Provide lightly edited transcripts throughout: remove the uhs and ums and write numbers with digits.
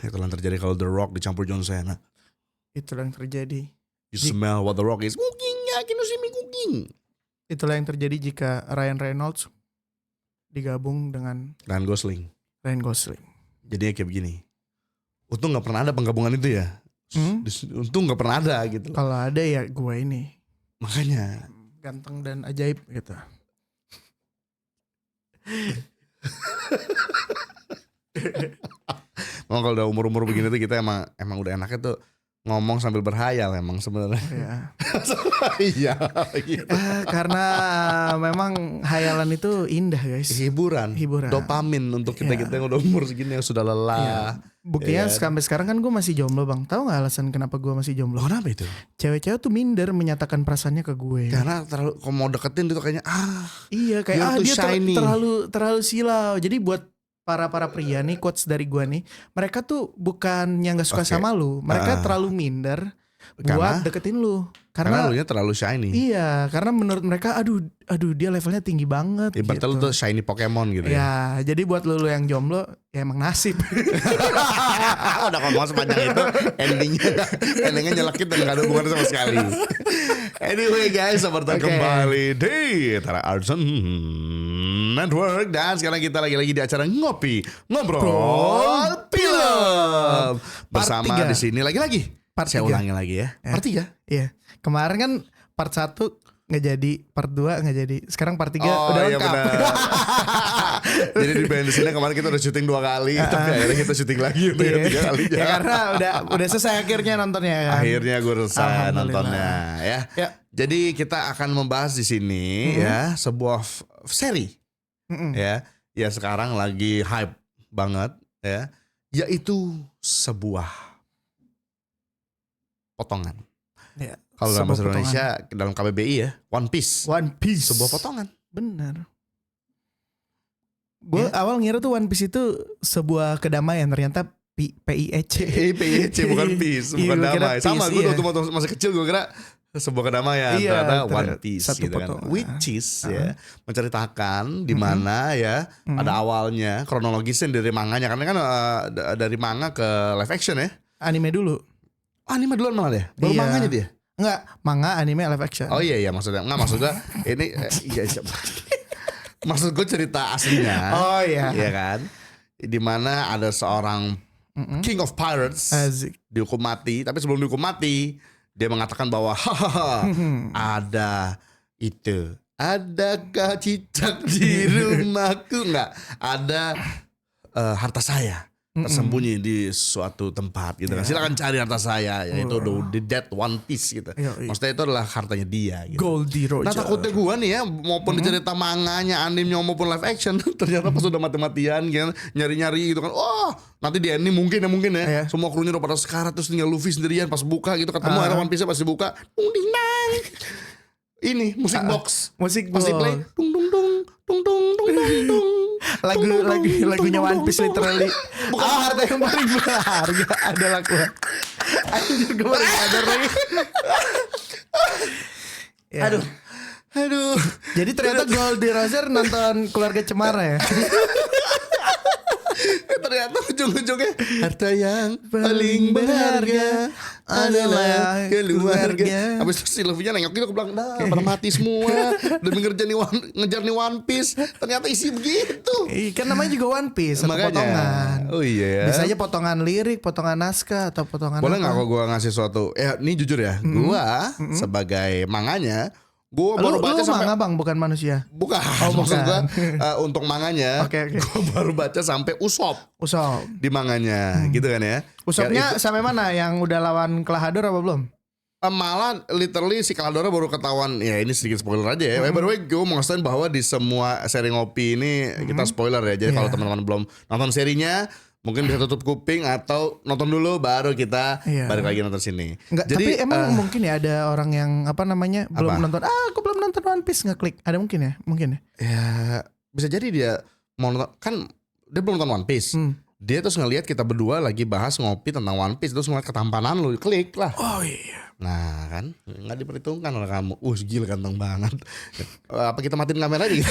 Itulah yang terjadi kalau The Rock dicampur John Cena. Itulah yang terjadi. You smell what The Rock is cooking. Can you see me cooking? Itulah yang terjadi jika Ryan Reynolds digabung dengan Ryan Gosling. Ryan Gosling. Jadinya kayak begini. Untung gak pernah ada penggabungan itu ya. Untung gak pernah ada gitu. Kalau ada ya gue ini. Makanya. Ganteng dan ajaib gitu. Memang kalau udah umur-umur begini tuh kita emang udah enaknya tuh ngomong sambil berhayal emang sebenarnya. Iya. Karena memang hayalan itu indah guys. Hiburan. Dopamin untuk kita yang udah umur segini yang sudah lelah. Buktinya sampai sekarang kan gue masih jomblo bang. Tahu nggak alasan kenapa gue masih jomblo? Kenapa itu? Cewek-cewek tuh minder menyatakan perasaannya ke gue. Karena terlalu kalau mau deketin itu kayaknya iya kayak dia terlalu silau. Jadi buat para pria nih, quotes dari gue nih, mereka tuh bukannya nggak suka sama lu, mereka terlalu minder buat deketin lu. Karena lu nya terlalu shiny. Iya, karena menurut mereka aduh dia levelnya tinggi banget. Ibaratnya gitu. lu tuh shiny Pokemon gitu ya. Jadi buat lu yang jomblo ya emang nasib. Udah ngomong sepanjang itu endingnya nyelekit dan gak ada hubungan sama sekali. Anyway guys, selamat kembali di Tara Arson Network. Dan sekarang kita lagi di acara Ngobrol Film bersama di sini lagi-lagi. Saya ulangi lagi ya. Part 3. Iya. Kemarin kan part 1 nggak jadi, part 2 nggak jadi. Sekarang part 3 udah lengkap. Jadi di band sini kemarin kita udah syuting 2 kali, tapi akhirnya kita syuting lagi untuk 3 kali. Ya karena udah selesai akhirnya nontonnya kan. Akhirnya gue selesai nontonnya ya. Jadi kita akan membahas di sini ya sebuah seri ya sekarang lagi hype banget ya, yaitu sebuah potongan. Ya, kalau dalam bahasa Indonesia dalam KBBI ya One Piece. Sebuah potongan. Benar. Gue awal ngira tuh One Piece itu sebuah kedamaian, ternyata PIEC bukan peace, bukan damai. Sama gue waktu masih kecil gue kira sebuah kedamaian, ternyata One Piece gitu kan. Which is ya menceritakan di mana ya ada awalnya kronologisnya dari manganya, karena kan dari manga ke live action ya. Anime dulu. Anime duluan malah deh. Baru manganya dia. Enggak, manga, anime, live action. Oh iya maksudnya. Enggak, maksud gue ini maksud gue cerita aslinya. Oh iya. Iya kan? Di mana ada seorang King of Pirates dihukum mati, tapi sebelum dihukum mati dia mengatakan bahwa adakah cicak di rumahku? Enggak, ada harta saya tersembunyi di suatu tempat gitu kan. Silakan cari harta saya, yaitu The Dead One Piece gitu. Maksudnya itu adalah hartanya dia gitu. Goldie Roger. Nah takutnya gue nih ya, maupun cerita manganya, animenya maupun live action, ternyata pas udah mati-matian gitu, nyari-nyari gitu kan. Oh, nanti di ending mungkin ya. Semua krunya udah pada sekarat, terus tinggal Luffy sendirian pas buka gitu, ketemu akhirnya One Piece-nya pas dibuka. Ini musik box. Musik pasti play. Lagunya One Piece literally. Bukan harta yang paling berharga adalah gua. Anjir gue baru sadar lagi. Aduh. Jadi ternyata Goldie Roger nonton Keluarga Cemara ya. Ternyata ujung-ujungnya harta yang paling berharga adalah keluarga. Habis itu si Luffy-nya nengok gitu ke belakang, pada mati semua demi ngejar nih One Piece. Ternyata isi begitu. Kan namanya juga One Piece, satu potongan. Oh iya. Bisa aja potongan lirik, potongan naskah, atau potongan. Boleh nggak kalau gue ngasih suatu? Ini jujur ya, gue sebagai manganya, gue baru baca sampai manga bang, bukan manusia. Bukan. Maksud gue untuk manganya, gue baru baca sampai Usop di manganya, gitu kan ya. Usopnya sampai mana? Yang udah lawan Kelahador apa belum? Malah literally si Kelahador baru ketahuan. Ya ini sedikit spoiler aja ya. By the way, gue mau ngasih bahwa di semua seri ngopi ini kita spoiler ya. Jadi kalau teman-teman belum nonton serinya, mungkin bisa tutup kuping atau nonton dulu baru kita balik lagi nonton sini. Enggak, jadi, tapi emang mungkin ya ada orang yang belum nonton. Aku belum nonton One Piece, ngeklik. Ada mungkin ya? Ya bisa jadi dia mau nonton, kan dia belum nonton One Piece. Dia terus ngelihat kita berdua lagi bahas ngopi tentang One Piece, terus ngeliat ketampanan lu, klik lah. Oh iya. Nah kan nggak diperhitungkan oleh kamu. Gila ganteng banget. Apa kita matiin kamera aja gitu?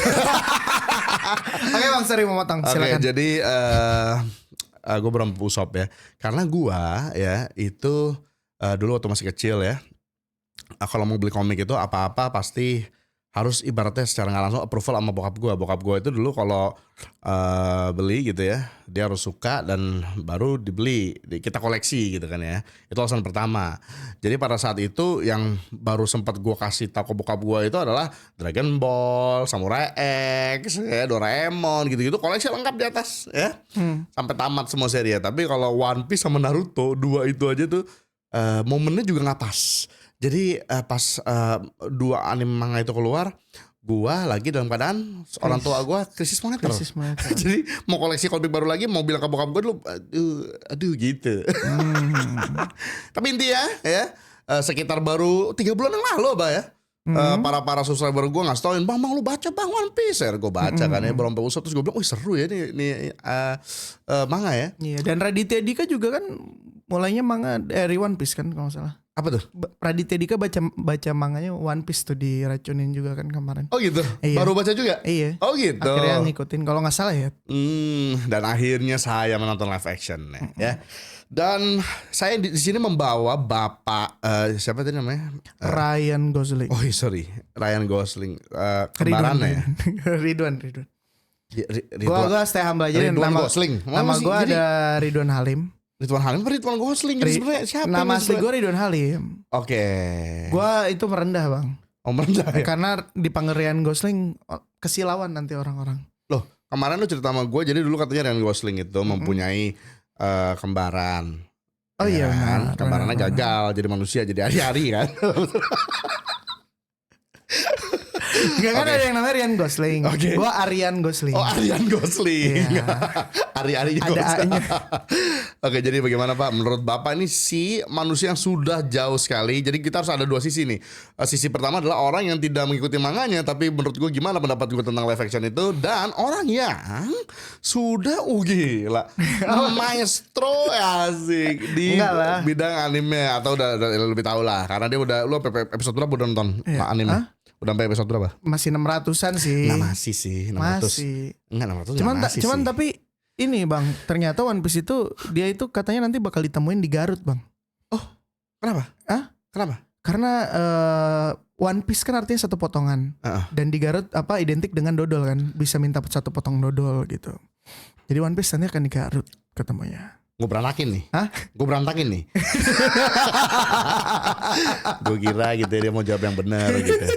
Oke bang, sorry mau potong. Silakan. Jadi gue berapa Usop ya. Karena gue ya itu dulu waktu masih kecil ya. Kalau mau beli komik itu apa-apa pasti harus ibaratnya secara nggak langsung approval sama bokap gue. Bokap gue itu dulu kalau beli gitu ya, dia harus suka dan baru dibeli, kita koleksi gitu kan ya. Itu alasan pertama. Jadi pada saat itu yang baru sempat gue kasih tahu ke bokap gue itu adalah Dragon Ball, Samurai X, ya, Doraemon gitu-gitu, koleksi lengkap di atas ya. Sampai tamat semua seri ya. Tapi kalau One Piece sama Naruto, dua itu aja tuh momennya juga nggak pas. Jadi pas dua anime manga itu keluar, gua lagi dalam keadaan orang tua gua krisis moneter. Jadi mau koleksi komik baru lagi, mau bilang ke bokap gua dulu, aduh gitu. Tapi intinya ya sekitar baru 3 bulan yang lalu ya. Para subscriber gue ngasih tauin, bang lu baca bang One Piece ya, gue baca kan ya berompe usut, terus gue bilang, seru ya ini manga ya. Iya, dan Raditya Dika juga kan mulainya manga dari One Piece kan kalau nggak salah. Apa tuh? Raditya Dika baca manganya One Piece tuh, diracunin juga kan kemarin. Oh gitu? Iya. Baru baca juga? Iya. Oh gitu? Akhirnya ngikutin kalau gak salah ya. Dan akhirnya saya menonton live action ya. Dan saya di sini membawa bapak siapa tadi namanya? Ryan Gosling. Oh sorry, Ryan Gosling. Kembarannya ya? Ridwan. Gua stay humble aja. Nama gue ada Ridwan Halim. Ridwan Halim apa Ridwan Gosling? Sebenarnya siapa? Nama asli gue Ridwan Halim. Oke. Gue itu merendah bang. Oh merendah ya? Karena dipanggil Ryan Gosling kesilauan nanti orang-orang. Loh kemarin lu cerita sama gue, jadi dulu katanya Ryan Gosling itu mempunyai kembaran. Oh iya kan? Kembarannya gagal jadi manusia, jadi hari-hari kan. Gak kan ada yang namanya Ryan Gosling. Gue Aryan Gosling. Oh Aryan Gosling. Ari-ari Gosling. Oke, jadi bagaimana Pak? Menurut Bapak ini si manusia yang sudah jauh sekali. Jadi kita harus ada dua sisi nih. Sisi pertama adalah orang yang tidak mengikuti manganya, tapi menurut gue gimana pendapat gue tentang live action itu. Dan orang yang sudah gila maestro asik di bidang anime. Atau udah lebih tahu lah. Karena dia udah, lu episode berapa udah nonton anime? Udah sampai episode berapa? Masih 600-an sih. Nah masih sih 600. Masih. Enggak 600 cuman tapi ini bang, ternyata One Piece itu dia itu katanya nanti bakal ditemuin di Garut bang. Oh kenapa? Kenapa? Karena One Piece kan artinya satu potongan. Dan di Garut identik dengan dodol kan, bisa minta satu potong dodol gitu. Jadi One Piece nanti akan di Garut ketemunya. Gue berantakin nih. Gue berantakin nih. Gue kira gitu dia mau jawab yang benar gitu.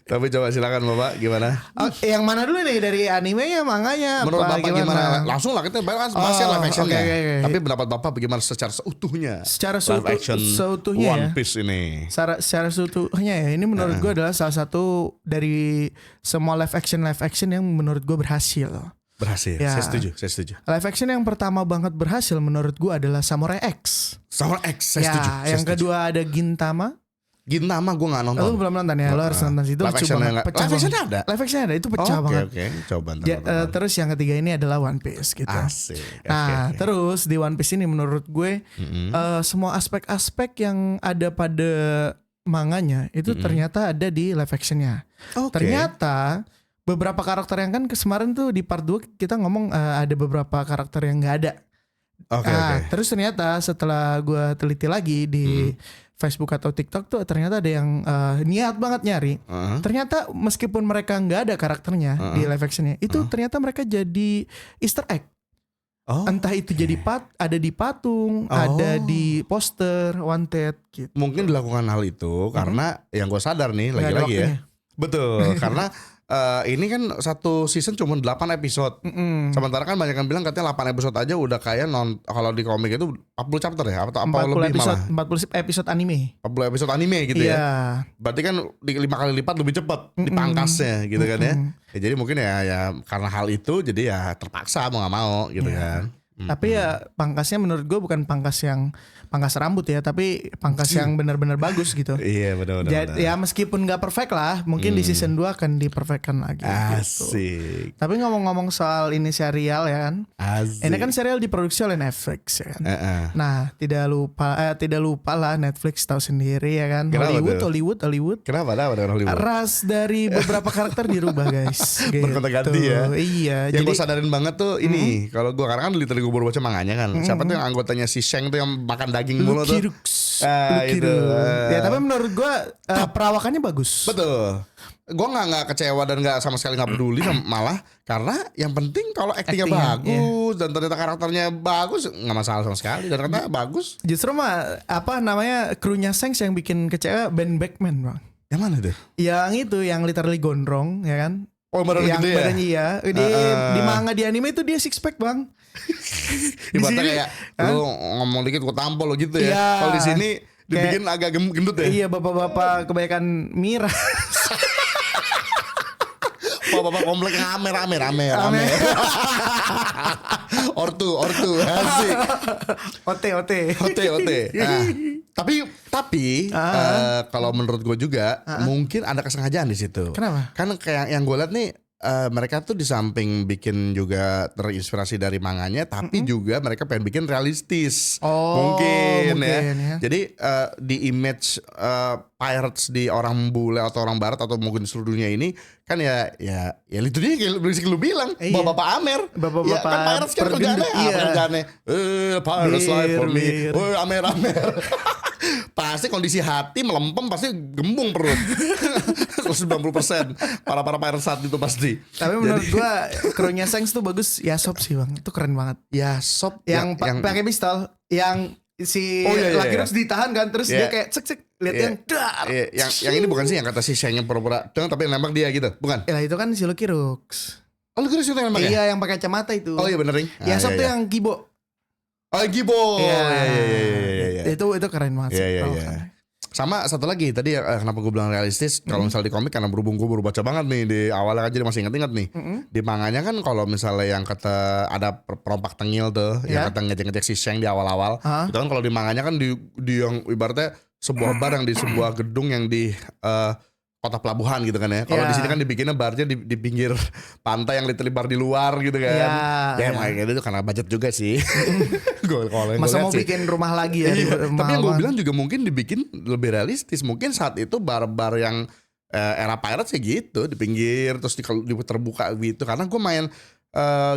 Tapi coba silakan Bapak gimana? Yang mana dulu nih, dari animenya, manganya? Menurut Bapak gimana? Langsung lah kita bahas live actionnya. Okay. Tapi pendapat Bapak bagaimana secara seutuhnya? Secara seutuhnya One Piece ini. Secara seutuhnya ya. Ini menurut gue adalah salah satu dari semua live action yang menurut gue berhasil. Ya. Saya setuju. Live action yang pertama banget berhasil menurut gue adalah Samurai X. Saya setuju. Yang kedua ada Gintama gue gak nonton. Lu belum nonton ya? Lo harus nonton situ. Live action ada? Itu pecah banget. Oke. Coba terus yang ketiga ini adalah One Piece gitu. Asik. Nah terus di One Piece ini menurut gue semua aspek-aspek yang ada pada manganya itu ternyata ada di live actionnya. Ternyata beberapa karakter yang kan kemarin tuh di part 2 kita ngomong ada beberapa karakter yang gak ada. Terus ternyata setelah gue teliti lagi di Facebook atau TikTok tuh ternyata ada yang niat banget nyari. Ternyata meskipun mereka nggak ada karakternya di live actionnya, itu ternyata mereka jadi Easter egg. Entah itu jadi ada di patung, ada di poster, wanted gitu. Mungkin dilakukan hal itu karena yang gue sadar nih lagi-lagi ya. Betul, karena ini kan satu season cuma 8 episode. Sementara kan banyak yang bilang katanya 8 episode aja udah kayak kalau di komik itu 40 chapter ya atau 40 episode anime. 40 episode anime gitu ya. Berarti kan 5 kali lipat lebih cepat dipangkasnya gitu kan ya. Jadi mungkin ya karena hal itu jadi ya terpaksa mau gak mau gitu kan. Tapi ya pangkasnya menurut gue bukan pangkas yang pangkas rambut ya, tapi pangkas yang benar-benar bagus gitu. Iya benar. Ya meskipun nggak perfect lah, mungkin di season 2 akan diperfectkan lagi. Asik. Gitu. Tapi ngomong-ngomong soal ini serial ya kan, ini kan serial diproduksi oleh Netflix ya kan. Nah tidak lupa lah Netflix tahu sendiri ya kan. Hollywood. Kenapa Hollywood? Ras dari beberapa karakter dirubah guys. Gitu. Bergonta-ganti ya. Iya. Yang gue sadarin banget tuh ini, kalau gue karena kan literally gue baru baca manganya kan. Siapa tuh yang anggotanya si Shang tuh yang makan daging mulu tuh? Itu. Ya tapi menurut gue perawakannya bagus. Betul. Gue nggak kecewa dan nggak sama sekali nggak peduli, malah karena yang penting kalau aktingnya bagus dan ternyata karakternya bagus, nggak masalah sama sekali. Dan ternyata bagus. Justru mah krunya Shang yang bikin kecewa Ben Beckman bang. Yang mana tuh? Yang itu yang literally gondrong ya kan. Oh badannya yang gede badannya ya. Di manga di anime itu dia six pack bang. Ibaratnya kayak lu ngomong dikit gue tampol lo gitu ya. Kalau di sini dibikin agak gendut ya. Iya bapak-bapak kebanyakan miras. Bapak komplek rame. Ortu asik. OT. Tapi kalau menurut gue juga mungkin ada kesengajaan di situ. Kenapa? Kan kayak yang gue lihat nih, mereka tuh di samping bikin juga terinspirasi dari manganya, tapi juga mereka pengen bikin realistis. Mungkin ya. Jadi di image pirates di orang bule atau orang barat atau mungkin seluruh dunia ini kan ya itu dia kayak lu bilang, bapak Amer. Bapak-bapak kan pirates kan kerjaannya. Pirates life for me. Amer. Pasti kondisi hati melempem, pasti gembung perut. 190% para pirates saat itu pasti. Tapi menurut gua krunya Shanks tuh bagus. Yasop sih bang, itu keren banget. Yasop yang pakai pistol, yang si Lucky Rooks ditahan kan, terus dia kayak cek lihat yang dar. Yang ini bukan sih yang kata si Shang yang pura-pura tapi yang nembak dia gitu, bukan? Ya itu kan si Lucky Rooks. Oh Lucky Rooks itu yang nembak ya? Iya yang pakai kacamata itu. Oh iya bener nih. Yasop tuh yang Gibo. Oh Gibo. Iya. Itu keren banget sih. Iya. Sama satu lagi tadi kenapa gue bilang realistis, kalau misalnya di komik karena berhubung gue baru baca banget nih di awalnya kan, jadi masih inget nih. Di manganya kan kalau misalnya yang kata ada perompak tengil tuh, yang kata ngejek-ngejek si Shang di awal-awal, itu kan kalau di manganya kan di yang ibaratnya sebuah bar yang di sebuah gedung yang di kota pelabuhan gitu kan ya. Kalau di sini kan dibikinnya barnya di pinggir pantai yang literally bar di luar gitu kan. Makanya itu karena budget juga sih. Masa mau bikin rumah lagi ya? Tapi yang gue bilang juga mungkin dibikin lebih realistis. Mungkin saat itu bar-bar yang era Pirates ya gitu, di pinggir terus terbuka gitu. Karena gue main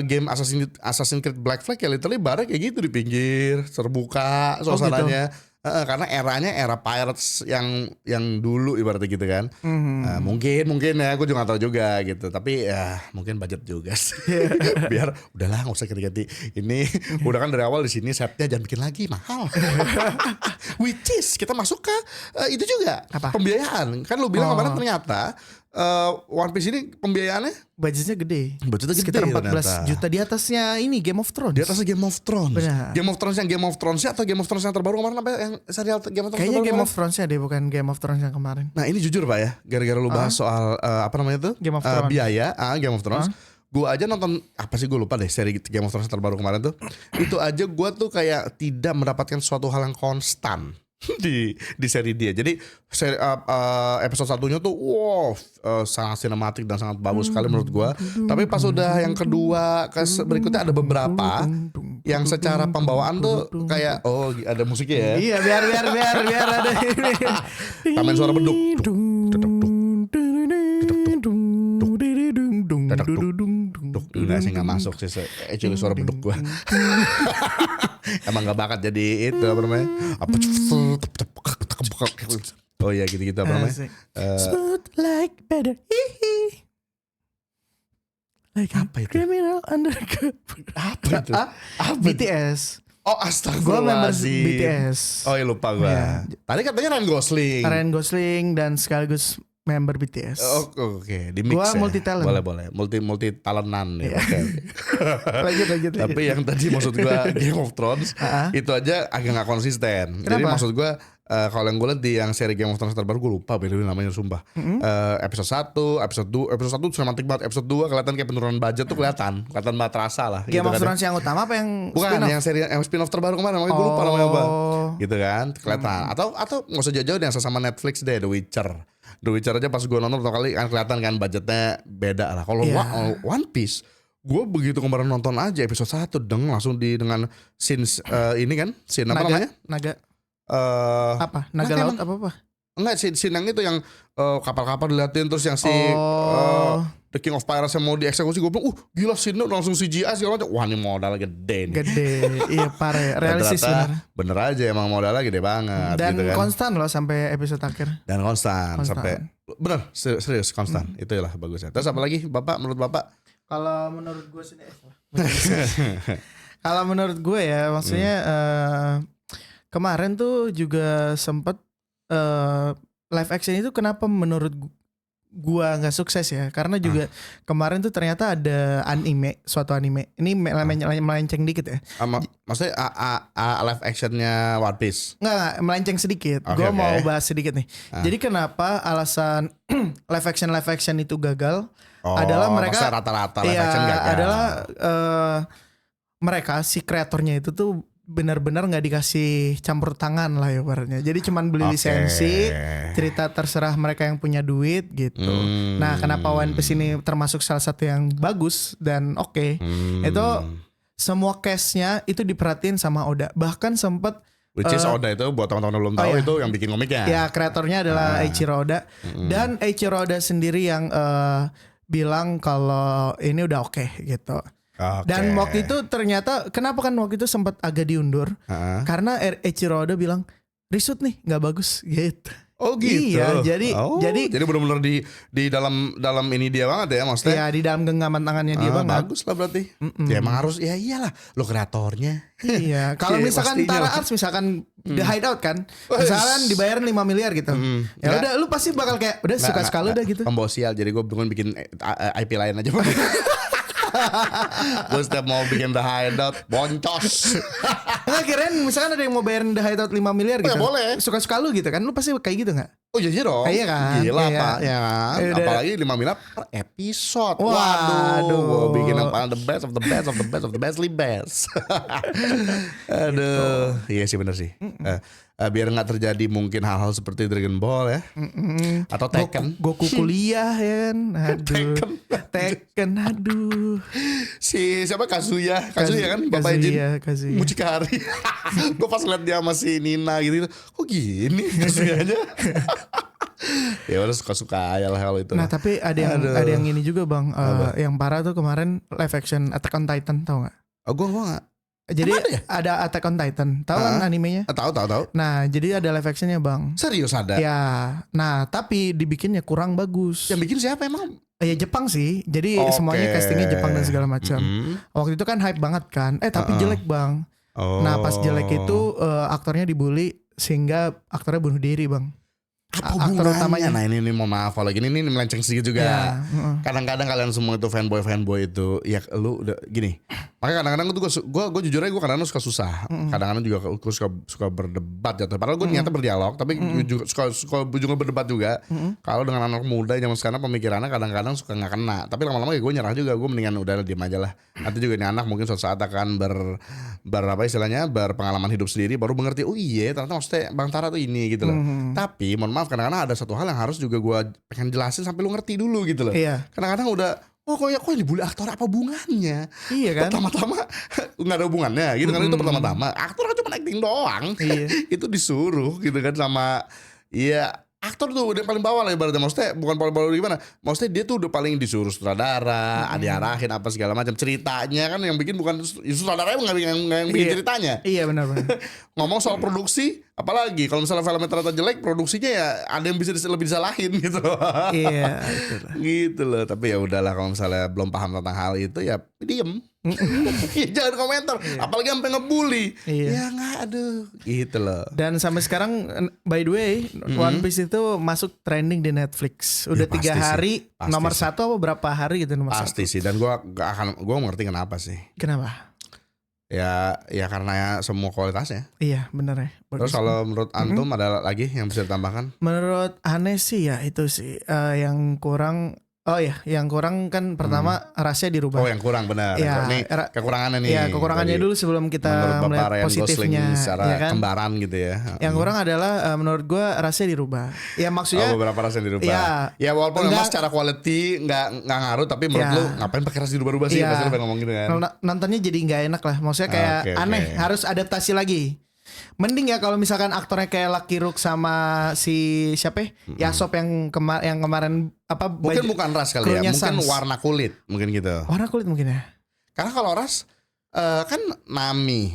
game Assassin's Creed Black Flag ya literally barnya kayak gitu di pinggir, terbuka suasananya. Gitu. Karena eranya era Pirates yang dulu ibaratnya gitu kan. Mungkin ya, gue juga gak tahu juga gitu. Tapi ya mungkin budget juga sih. Biar udahlah gak usah ganti-ganti. Ini udah kan dari awal di sini setnya jangan bikin lagi mahal. Which is kita masuk ke itu juga. Apa? Pembiayaan. Kan lu bilang kemarin ternyata One Piece ini pembiayaannya budgetnya gede. Sekitar 14 juta di atasnya ini Game of Thrones. Di atasnya Game of Thrones. Benar. Game of Thrones yang Game of Thrones atau Game of Thrones yang terbaru kemarin apa yang serial Game of Thrones? Kayaknya Game of Thrones-nya deh, bukan Game of Thrones yang kemarin. Nah ini jujur Pak ya, gara-gara lu bahas soal apa namanya tuh? Game of Thrones. Biaya, Game of Thrones. Gue aja nonton apa sih, gue lupa deh seri Game of Thrones terbaru kemarin tuh. Itu aja gue tuh kayak tidak mendapatkan suatu hal yang konstan di seri dia. Jadi seri, episode satunya tuh sangat sinematik dan sangat bagus sekali menurut gue. Tapi pas udah yang kedua berikutnya ada beberapa yang secara pembawaan tuh kayak ada musiknya ya. Iya biar ada ini. Tambahin suara beduk. Udah sih gak masuk sih, actually suara beduk gue. Emang gak bakat jadi itu apa namanya? Oh iya gitu-gitu apa namanya? Smooth like butter. Like apa itu? Criminal undercover. Apa itu? BTS. Oh astagfirullah. Gue members BTS. Oh iya lupa gue. Tadi katanya Ryan Gosling dan sekaligus member BTS. Oke. Di mix gua ya. multi talent. Boleh. Multi talentan ya. Lanjut. Tapi yang tadi maksud gua Game of Thrones itu aja agak gak konsisten. Kenapa? Jadi maksud gua kalau yang gue liat di yang seri Game of Thrones terbaru, gue lupa beda namanya sumpah. Episode 1, episode 1 dramatik banget, episode 2 kelihatan kayak penurunan budget tuh kelihatan banget terasa lah. Game of Thrones yang utama apa yang bukan spin-off? Yang seri yang spin-off terbaru kemarin, makanya gue lupa namanya apa. Gitu kan, kelihatan. Atau nggak usah jauh-jauh yang sama Netflix deh, The Witcher. The Witcher aja pas gue nonton pertama kali kan kelihatan kan budgetnya beda lah. Kalau One Piece, gue begitu kemarin nonton aja episode 1 langsung dengan scenes ini kan, scene apa namanya? Naga Naga laut apa? Enggak, scene yang itu yang kapal-kapal diliatin terus yang The King of Pirates yang mau dieksekusi, gue bilang gila scene langsung CGI segala macam. Wah, ini modal gede nih. Iya parah, realistis bener aja, emang modalnya gede banget. Dan gitu kan. konstan loh sampai episode akhir. Dan konstan. Sampai bener serius konstan. Itu lah bagusnya. Terus apa lagi Bapak, menurut Bapak? Kalau menurut gue sih kalau menurut gue ya maksudnya kemarin tuh juga sempet live action itu kenapa menurut gua nggak sukses ya, karena juga kemarin tuh ternyata ada suatu anime ini melenceng dikit ya. Maksudnya live actionnya One Piece? Nggak, melenceng sedikit. Gua mau bahas sedikit nih. Jadi kenapa alasan live action itu gagal adalah mereka rata-rata live action gagal. Adalah mereka si kreatornya itu tuh benar-benar nggak dikasih campur tangan lah ya ibaratnya. Jadi cuman beli lisensi, cerita terserah mereka yang punya duit gitu. Nah, kenapa One Piece ini termasuk salah satu yang bagus dan itu semua cast-nya itu diperhatiin sama Oda. Bahkan sempat which is Oda itu buat teman-teman belum tahu itu yang bikin komiknya. Ya, kreatornya adalah Eiichiro Oda. Dan Eiichiro Oda sendiri yang bilang kalau ini udah oke gitu. Dan waktu itu ternyata kenapa kan waktu itu sempat agak diundur karena Eiichiro Oda bilang reshoot nih nggak bagus gitu. Oh gitu. Iya, jadi benar-benar di dalam ini dia banget ya maksudnya. Iya, di dalam genggaman tangannya dia banget. Bagus lah berarti. Ya emang harus ya iyalah lo kreatornya. Iya, kalau misalkan Tara Arts misalkan The Hideout kan, misalkan dibayar 5 miliar gitu. Ya udah lu pasti bakal kayak udah suka-suka lu udah gitu. Pembawa sial, jadi gue bikin IP lain aja. Gue setiap mau bikin The Hideout boncos. Enggak, kirain misalkan ada yang mau bayarin The Hideout 5 miliar gitu. Ya boleh. Suka-suka lu gitu kan. Lu pasti kayak gitu gak? Oh iya dong. Iya kan. Gila Pak ya kan. Apalagi 5 miliar per episode. Waduh. Gue bikin yang paling the best of the best of the best of the bestly best. Aduh. Iya sih bener sih. Biar gak terjadi mungkin hal-hal seperti Dragon Ball ya. Atau Tekken. Goku kuliah ya kan. Aduh. Tekken aduh. Si siapa Kazuya kan Bapak Jin Mucikari. Gue pas liat dia masih Nina gitu. Kok gini Kazuyanya. Ya udah suka-suka ya hal itu. Nah tapi ada yang ini juga bang, yang parah tuh kemarin live action Attack on Titan, tau nggak? Oh gue nggak. Jadi ada Attack on Titan, tahu kan animenya? Tahu. Nah jadi ada live actionnya bang. Serius ada? Ya. Nah tapi dibikinnya kurang bagus. Yang bikin siapa emang? Ya Jepang sih. Jadi semuanya castingnya Jepang dan segala macam. Waktu itu kan hype banget kan. Tapi jelek bang. Nah pas jelek itu aktornya dibully sehingga aktornya bunuh diri bang. Apa hubungannya? Nah ini mohon maaf kalau gini ini melenceng sedikit juga. Ya, kadang-kadang kalian semua itu fanboy itu ya lu udah gini. Makanya kadang-kadang gue jujur aja gue kadang-kadang suka susah. Kadang-kadang juga gue suka berdebat jatuh. Padahal gue niatnya berdialog tapi juga suka berdebat juga. Kalau dengan anak muda zaman sekarang pemikirannya kadang-kadang suka nggak kena. Tapi lama-lama gue nyerah juga. Gue mendingan udah diem aja lah. Nanti juga ini anak mungkin suatu saat akan berpengalaman hidup sendiri baru mengerti. Oh iya ternyata maksudnya Bang Tara tuh ini gitu loh. Tapi mohon maaf kadang-kadang ada satu hal yang harus juga gue pengen jelasin sampai lu ngerti dulu gitu loh. Iya. Kadang-kadang udah kok dibully aktor apa hubungannya? Iya kan? Pertama-tama nggak ada hubungannya gitu kan. Itu pertama-tama aktor kan cuma acting doang. Iya. Itu disuruh gitu kan sama aktor tuh udah paling bawah lah ibaratnya. Maksudnya bukan paling bawah gimana, maksudnya dia tuh udah paling disuruh sutradara, diarahin apa segala macam. Ceritanya kan yang bikin bukan sutradaranya yang bikin ceritanya. Iya benar. Ngomong soal produksi, apalagi kalau misalnya filmnya ternyata jelek, produksinya ya ada yang bisa lebih disalahin gitu. Iya. Gitu loh. Tapi ya udahlah kalau misalnya belum paham tentang hal itu ya diem. Jangan komentar, apalagi sampai ngebully. Ya nggak, aduh, gitu loh. Dan sampai sekarang, by the way, One Piece itu masuk trending di Netflix. Udah 3 hari, nomor 1 apa berapa hari gitu nomor 1. Pasti sih. Dan gue ngerti kenapa sih. Kenapa? Ya karena semua kualitasnya. Iya benar ya. Terus kalau menurut Antum ada lagi yang bisa ditambahkan? Menurut Aneh sih ya itu sih yang kurang. Oh ya, yang kurang kan pertama rasnya dirubah. Oh yang kurang benar. Ya, ini kekurangannya nih. Ya kekurangannya dulu sebelum kita melihat positifnya. Secara ya kan? Kembaran gitu ya. Yang kurang adalah menurut gue rasnya dirubah. Ya maksudnya. Beberapa rasa dirubah. Ya walaupun memang secara quality nggak ngaruh, tapi menurut lu ngapain pakai rasa dirubah-rubah sih? Pasti lu pengen ngomong gitu kan. Nontonnya jadi nggak enak lah. Maksudnya kayak aneh, harus adaptasi lagi. Mending ya kalau misalkan aktornya kayak Lucky Rook sama si siapa Yasop yang kemarin apa mungkin bukan ras kali ya, mungkin warna kulit mungkin gitu. Warna kulit mungkin ya. Karena kalau ras kan Nami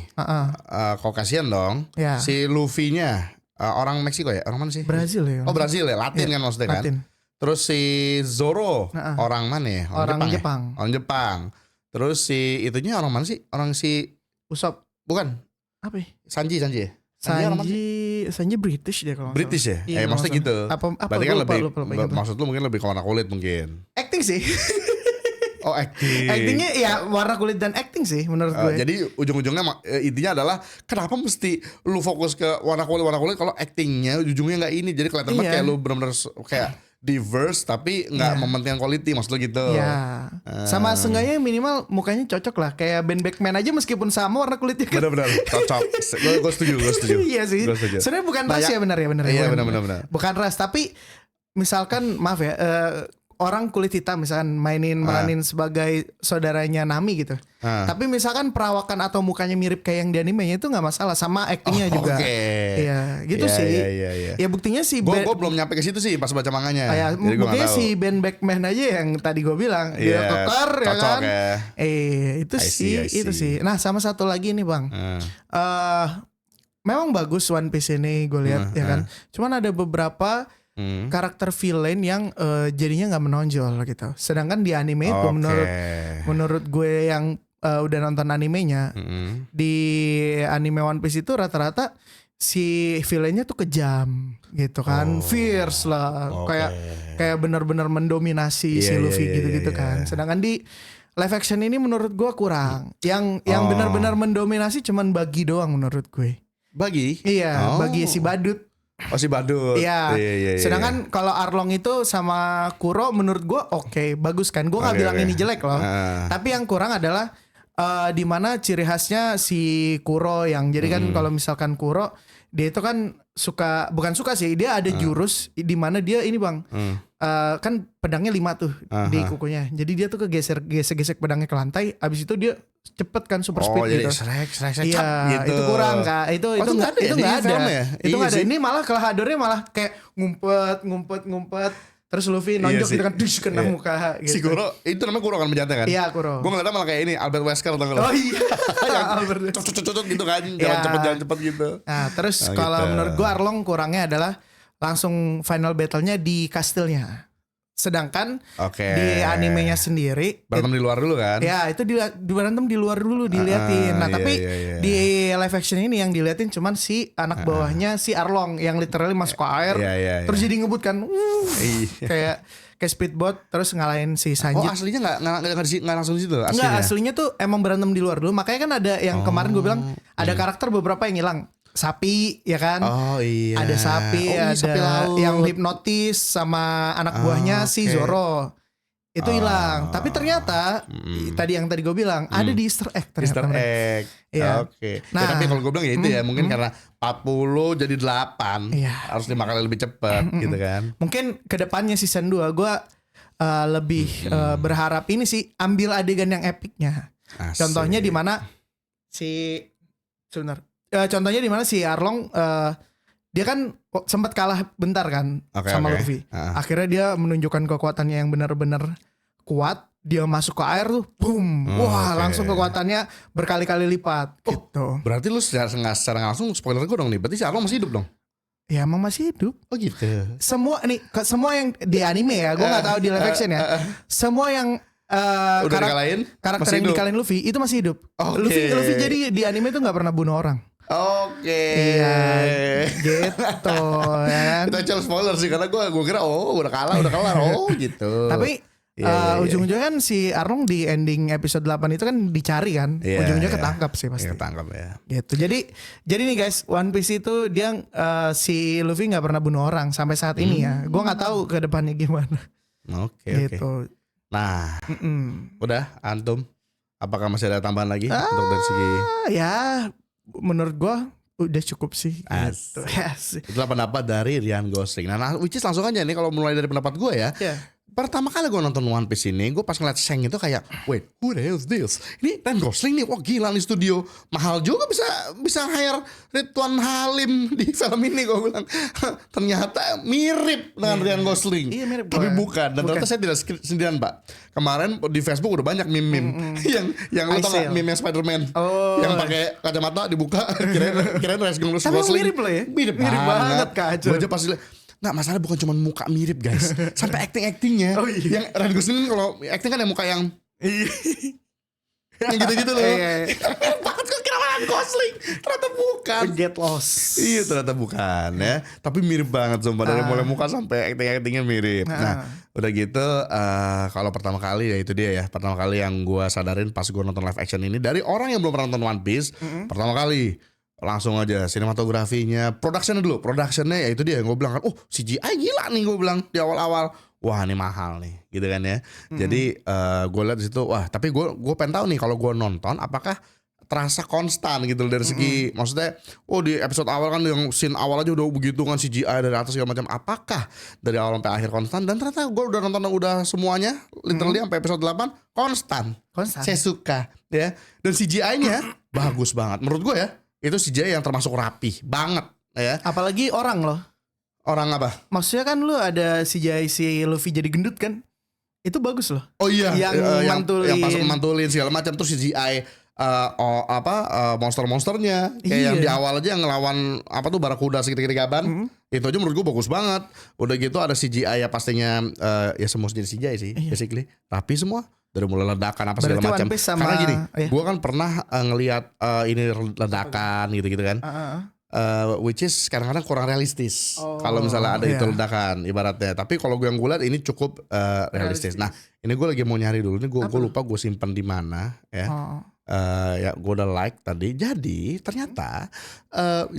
Caucasian dong. Ya. Si Luffy-nya orang Meksiko ya, orang mana sih? Brazil ya. Oh Brazil ya, Latin kan maksudnya kan. Terus si Zoro orang mana ya? Orang Jepang. Orang Jepang. Terus si itunya orang mana sih? Orang si Usopp. Bukan. Apa ya? Sanji ya? Sanji British deh kalau British ya? Iya, maksudnya gitu. Berarti kan lupa, maksud lu mungkin lebih ke warna kulit mungkin. Acting sih. Oh acting. Actingnya ya warna kulit dan acting sih menurut gue. Jadi ujung-ujungnya intinya adalah kenapa mesti lu fokus ke warna kulit kalau actingnya ujungnya nggak ini. Jadi kelihatan banget kayak lu benar-benar kayak diverse tapi nggak mementingkan quality, maksud lo gitu. Iya. Sama seenggaknya minimal mukanya cocok lah. Kayak Ben Beckman aja meskipun sama warna kulitnya kan. Benar-benar cocok. Gue setuju. Iya sih. Sebenarnya bukan ras ya benar. Iya benar. Bukan ras tapi misalkan maaf ya orang kulit hitam misalkan meranin sebagai saudaranya Nami gitu. Tapi misalkan perawakan atau mukanya mirip kayak yang di animenya itu nggak masalah, sama actingnya juga. Iya, gitu sih. Iya. Ya buktinya sih. Gue belum nyampe ke situ sih pas baca manganya. Ya, buktinya si Ben Beckman aja yang tadi gue bilang dia kekar ya kan. Itu sih. Nah sama satu lagi nih bang. Memang bagus One Piece ini gue lihat ya kan. Cuman ada beberapa karakter villain yang jadinya nggak menonjol gitu. Sedangkan di anime itu menurut gue yang udah nonton animenya, di anime One Piece itu rata-rata si villainnya tuh kejam gitu kan, fierce lah, kayak benar-benar mendominasi si Luffy gitu kan. Sedangkan di live action ini menurut gue kurang. Yang benar-benar mendominasi cuman Buggy doang menurut gue. Buggy? Iya, Buggy si badut. Oh si badut. Iya. Sedangkan kalau Arlong itu sama Kuro menurut gue bagus kan. Gue nggak bilang ini jelek loh. Tapi yang kurang adalah di mana ciri khasnya si Kuro yang jadi kan kalau misalkan Kuro dia itu kan bukan suka sih, dia ada jurus di mana dia ini bang kan pedangnya 5 tuh di kukunya. Jadi dia tuh gesek pedangnya ke lantai. Abis itu dia cepet kan super speed gitu. Iya, gitu. Itu kurang kak. Itu nggak ada. Itu nggak ada. Ini malah kelahadornya malah kayak ngumpet. Terus Luffy nonjok gitu kan, kena muka gitu. Si Kuro, itu namanya Kuro kan penjahatnya kan? Iya Kuro. Gue ngeliatnya malah kayak ini Albert Wesker tau gak lo? Oh iya. Albert cocok gitu kan, jalan cepet gitu. Nah terus kalau menurut gue Arlong kurangnya adalah langsung final battle-nya di kastilnya. Sedangkan di animenya sendiri berantem di luar dulu kan? Ya itu berantem di luar dulu diliatin. Nah tapi di live action ini yang diliatin cuman si anak bawahnya si Arlong yang literally masuk ke air, terus jadi ngebut kan, kayak speedboat terus ngalahin si Sanji. Oh aslinya nggak langsung di situ? Nggak, aslinya tuh emang berantem di luar dulu. Makanya kan ada yang kemarin gue bilang ada karakter beberapa yang hilang. Sapi ya kan, ada sapi, ada sapi yang hipnotis sama anak buahnya si Zoro itu hilang. Tapi ternyata tadi gue bilang ada di Easter egg ternyata. Easter egg. Iya. Nah, tapi kalau gue bilang ya itu ya mungkin karena 40 jadi 8 harus 5 kali lebih cepat gitu kan. Mungkin kedepannya season 2 gue lebih berharap ini sih ambil adegan yang epicnya. Contohnya di mana contohnya di mana si Arlong dia kan sempat kalah bentar kan sama Luffy. Akhirnya dia menunjukkan kekuatannya yang benar-benar kuat. Dia masuk ke air tuh, boom, langsung kekuatannya berkali-kali lipat. Gitu. Berarti lu secara langsung spoiler gue dong nih. Berarti si Arlong masih hidup dong? Ya emang masih hidup. Oh gitu. Semua yang di anime ya, gue nggak tahu di live action ya. Semua yang karakter yang dikalahin Luffy itu masih hidup. Luffy jadi di anime itu nggak pernah bunuh orang. Iya gitu kan. Itu aja spoiler sih karena gue kira udah kalah gitu. Tapi Ujung-ujungnya kan si Arlong di ending episode 8 itu kan dicari kan, ujung-ujungnya ketangkap sih pasti. Ketangkap ya. Gitu. Jadi nih guys, One Piece itu dia si Luffy nggak pernah bunuh orang sampai saat ini ya. Gue nggak tahu ke depannya gimana. Oke. Gitu. Nah, udah antum. Apakah masih ada tambahan lagi untuk dari segi? Ya, menurut gue udah cukup sih. Gitu. Itulah pendapat dari Ryan Gosling. Nah, which is langsung aja nih kalau mulai dari pendapat gue ya. Pertama kali gue nonton One Piece ini, gue pas ngeliat Shang itu kayak, wait, who the hell is this? Ini Ryan Gosling nih, wah gila nih studio. Mahal juga bisa hire Ridwan Halim di film ini, gue bilang. Ternyata mirip dengan Ryan Gosling. Iya, mirip. Tapi bukan. Dan ternyata saya tidak sendirian, Pak. Kemarin di Facebook udah banyak meme-meme. yang lu tau gak meme yang Spider-Man? Yang pakai kacamata dibuka, kirain Ryan Gosling. Tapi mirip loh ya. Mirip banget kacau. Gue aja pas nggak, masalah bukan cuma muka mirip guys, sampai actingnya. Yang Ryan Gosling kalau acting kan yang muka yang yang gitu-gitu loh. Takut kok kira Ryan Gosling, ternyata bukan. Get lost. Iya, ternyata bukan ya. Tapi mirip banget sumpah, dari mulai muka sampai actingnya mirip. Nah, udah gitu kalau pertama kali ya itu dia ya. Pertama kali yang gue sadarin pas gue nonton live action ini dari orang yang belum pernah nonton One Piece, pertama kali langsung aja sinematografinya, productionnya ya itu dia yang gue bilang kan, CGI gila nih gue bilang di awal-awal, wah ini mahal nih gitu kan ya. Jadi gue lihat di situ, wah tapi gue pengen tahu nih kalau gue nonton apakah terasa konstan gitu dari segi maksudnya, di episode awal kan yang scene awal aja udah begitu kan CGI dari atas segala macam, apakah dari awal sampai akhir konstan? Dan ternyata gue udah nonton udah semuanya literally sampai episode 8 konstan. Saya suka ya, dan CGI-nya bagus banget menurut gue ya. Itu CGI yang termasuk rapi banget ya. Apalagi orang loh. Orang apa? Maksudnya kan lu ada CGI si Luffy jadi gendut kan? Itu bagus loh. Oh iya. Yang pas mantulin segala macam tuh CGI monster-monsternya kayak yang di awal aja yang ngelawan apa tuh barakuda segitiga gaban. Itu aja menurut gue bagus banget. Udah gitu ada CGI ya pastinya ya semua jadi CGI sih basically. Rapi semua. Dari mulai ledakan apa segala macam. Karena gini, gue kan pernah ngelihat ini ledakan gitu-gitu kan. Which is kadang-kadang kurang realistis. Kalau misalnya ada itu ledakan ibaratnya. Tapi kalau gue yang gue lihat ini cukup realistis. Nah, ini gue lagi mau nyari dulu. Ini gue lupa gue simpen di mana ya. Ya gue udah like tadi. Jadi ternyata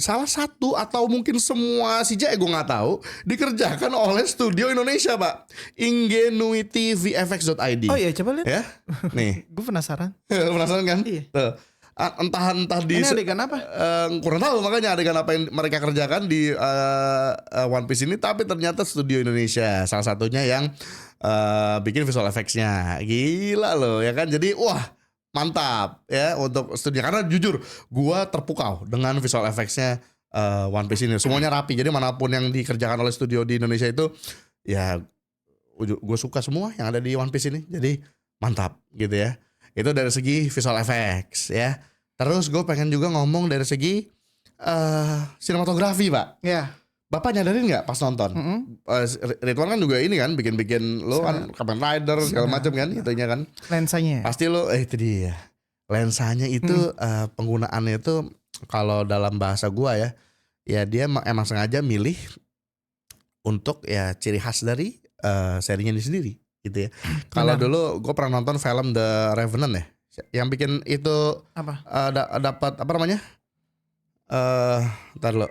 salah satu atau mungkin semua CGI gue nggak tahu dikerjakan oleh studio Indonesia, Pak. Ingenuity VFX.id. Oh iya, coba lihat ya. Nih. Gue penasaran. Penasaran kan? Iya. Tuh. Entah di ini adegan apa? Kurang tahu makanya adegan apa yang mereka kerjakan di One Piece ini, tapi ternyata studio Indonesia salah satunya yang bikin visual effects-nya. Gila loh ya kan. Jadi wah mantap ya untuk studio, karena jujur gua terpukau dengan visual effects-nya One Piece ini. Semuanya rapi. Jadi manapun yang dikerjakan oleh studio di Indonesia itu ya gue suka semua yang ada di One Piece ini. Jadi mantap gitu ya. Itu dari segi visual effects ya. Terus gue pengen juga ngomong dari segi sinematografi, Pak. Iya. Bapak nyadarin nggak pas nonton? Ridwan kan juga ini kan bikin lo kan Kamen Rider segala macam kan, itunya kan. Lensanya. Pasti lo itu dia. Lensanya itu penggunaannya itu kalau dalam bahasa gua ya dia emang sengaja milih untuk ya ciri khas dari serinya ini sendiri gitu ya. Kalau dulu gue pernah nonton film The Revenant ya, yang bikin itu apa? Dapat apa namanya? Ntar lo.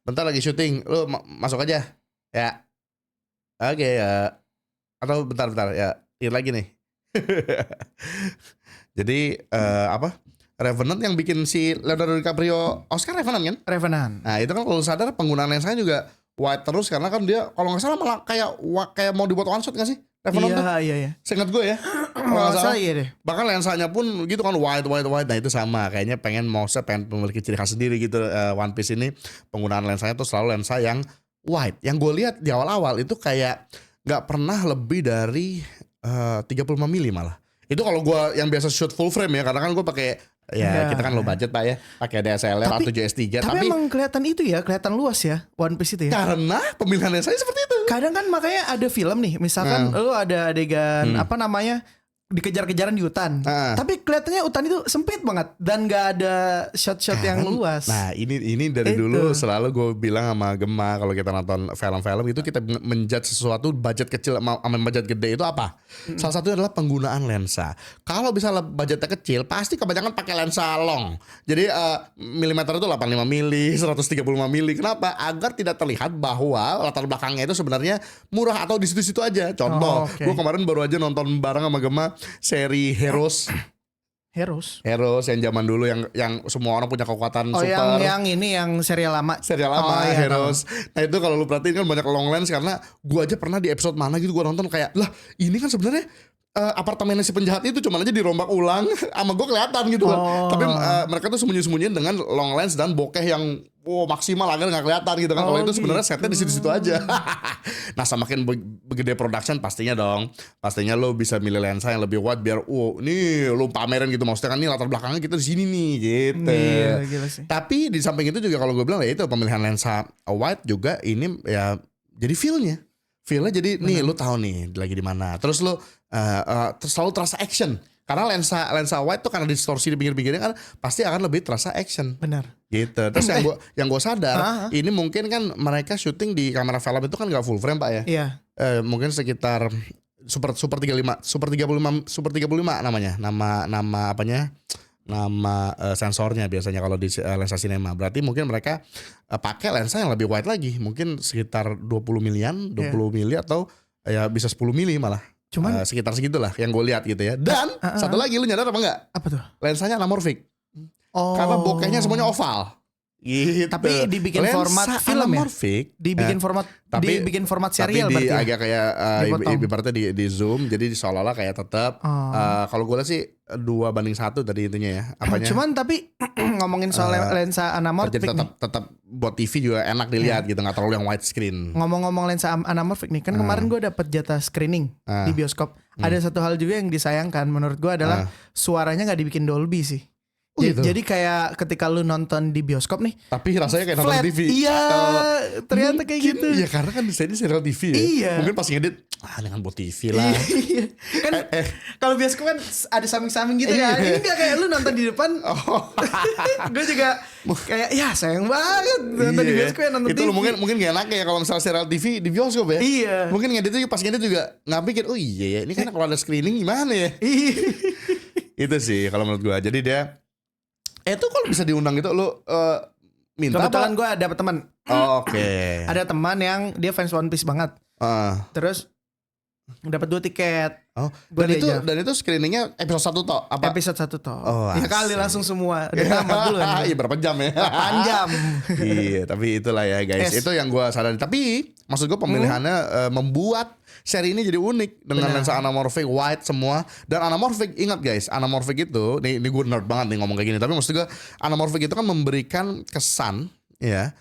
Bentar lagi syuting, lu masuk aja ya. Oke ya. Atau bentar ya, ini lagi nih. Jadi apa? Revenant yang bikin si Leonardo DiCaprio Oscar Revenant kan? Revenant. Nah itu kan kalau sadar penggunaan lensanya juga wide terus, karena kan dia kalau nggak salah malah kayak mau dibuat one shot nggak sih? Revenant tuh? Iya. Seingat gue ya. Kalau nggak salah iya deh. Bahkan lensanya pun gitu kan wide. Nah itu sama. Kayaknya pengen memiliki ciri khas sendiri gitu. One Piece ini penggunaan lensanya tuh selalu lensa yang wide. Yang gue lihat di awal-awal itu kayak nggak pernah lebih dari 35 mili malah. Itu kalau gue yang biasa shoot full frame ya, karena kan gue pakai kita kan low budget Pak ya, pakai DSLR A7S3. Tapi emang kelihatan itu ya, kelihatan luas ya One Piece itu ya. Karena pemilihan lensanya seperti itu. Kadang kan makanya ada film nih, misalkan lu ada adegan apa namanya, dikejar-kejaran di hutan. Tapi kelihatannya hutan itu sempit banget dan nggak ada shot-shot yang luas. Nah ini dari dulu selalu gue bilang sama Gemma kalau kita nonton film-film itu kita menjudge sesuatu budget kecil sama budget gede itu apa? Salah satunya adalah penggunaan lensa. Kalau misalnya budgetnya kecil pasti kebanyakan pakai lensa long. Jadi milimeter itu 85 mili, 135 mili. Kenapa? Agar tidak terlihat bahwa latar belakangnya itu sebenarnya murah atau di situ-situ aja. Contoh, gue kemarin baru aja nonton bareng sama Gemma seri Heroes yang zaman dulu yang semua orang punya kekuatan super. yang ini yang serial lama Heroes. Nah itu kalau lu perhatiin kan banyak long lens karena gua aja pernah di episode mana gitu gua nonton kayak lah ini kan sebenarnya apartemen si penjahat itu cuma aja dirombak ulang sama gue kelihatan gitu kan. Tapi mereka tuh sembunyi-sembunyiin dengan long lens dan bokeh yang maksimal agar nggak kelihatan gitu kan. Kalau itu sebenarnya setnya di situ-situ aja. Nah semakin gede production pastinya lo bisa milih lensa yang lebih wide biar ini lo pamerin gitu, maksudnya kan ini latar belakangnya kita di sini nih gitu. Gila sih. Tapi di samping itu juga kalau gue bilang ya itu pemilihan lensa wide juga ini ya jadi feelnya jadi nih lu tahu nih lagi di mana. Terus lu selalu terasa action. Karena lensa wide tuh karena distorsi di pinggir-pinggirnya kan pasti akan lebih terasa action. Benar. Gitu. Terus yang gue sadar ini mungkin kan mereka syuting di kamera film itu kan gak full frame Pak ya. Iya. Mungkin sekitar super 35 namanya. Nama apanya? Nama sensornya biasanya kalau di lensa sinema. Berarti mungkin mereka pakai lensa yang lebih wide lagi. Mungkin sekitar 20 milian, 20 mili atau ya bisa 10 mili malah. Cuman sekitar segitulah yang gue lihat gitu ya. Dan satu lagi lu nyadar apa enggak? Apa tuh? Lensanya anamorphic. Karena bokehnya semuanya oval. Gitu. Tapi dibikin lensa format film anamorphic, ya? Dibikin format serial berarti berarti agak kayak ibaratnya di zoom. Jadi seolah-olah kayak tetap kalau gue lihat sih 2:1 tadi intinya ya. Apanya? Cuman tapi ngomongin soal lensa anamorphic jadi tetap buat TV juga enak dilihat gitu, nggak terlalu yang widescreen. Ngomong-ngomong lensa anamorphic nih, kan kemarin gue dapet jatah screening di bioskop. Ada satu hal juga yang disayangkan menurut gue adalah suaranya nggak dibikin Dolby sih. Gitu. Jadi kayak ketika lu nonton di bioskop nih, tapi rasanya kayak flat. nonton TV. Iya, ternyata kayak gitu. Iya, karena kan ini serial TV ya. Iya. Mungkin pas ngedit, ini kan buat TV lah. Iya. Kan kalau bioskop kan ada samping-samping gitu ya. Ini enggak kayak lu nonton di depan. Gue juga kayak ya sayang banget nonton di bioskop ya, nonton itu TV. mungkin gak enak ya kalau misalnya serial TV di bioskop ya. Iya. Mungkin ngedit pas ngedit juga nggak pikir, oh iya ya, ini kan kalau ada screening gimana ya. Itu sih kalau menurut gue. Jadi dia itu kalau bisa diundang gitu lu minta. Kebetulan gue dapet teman. Oke. Ada teman yang dia fans One Piece banget. Terus dapat 2 tiket. Dan itu screeningnya episode 1 toh? Apa? Episode 1 toh. Ya kali langsung semua. Udah tamat dulu. Iya berapa jam ya? 8 jam. Iya tapi itulah ya guys. Itu yang gue sadari. Tapi maksud gue pemilihannya membuat seri ini jadi unik dengan lensa anamorphic wide semua. Dan anamorphic, ingat guys, anamorphic itu ini gue nerd banget nih ngomong kayak gini, tapi maksud gue anamorphic itu kan memberikan kesan ya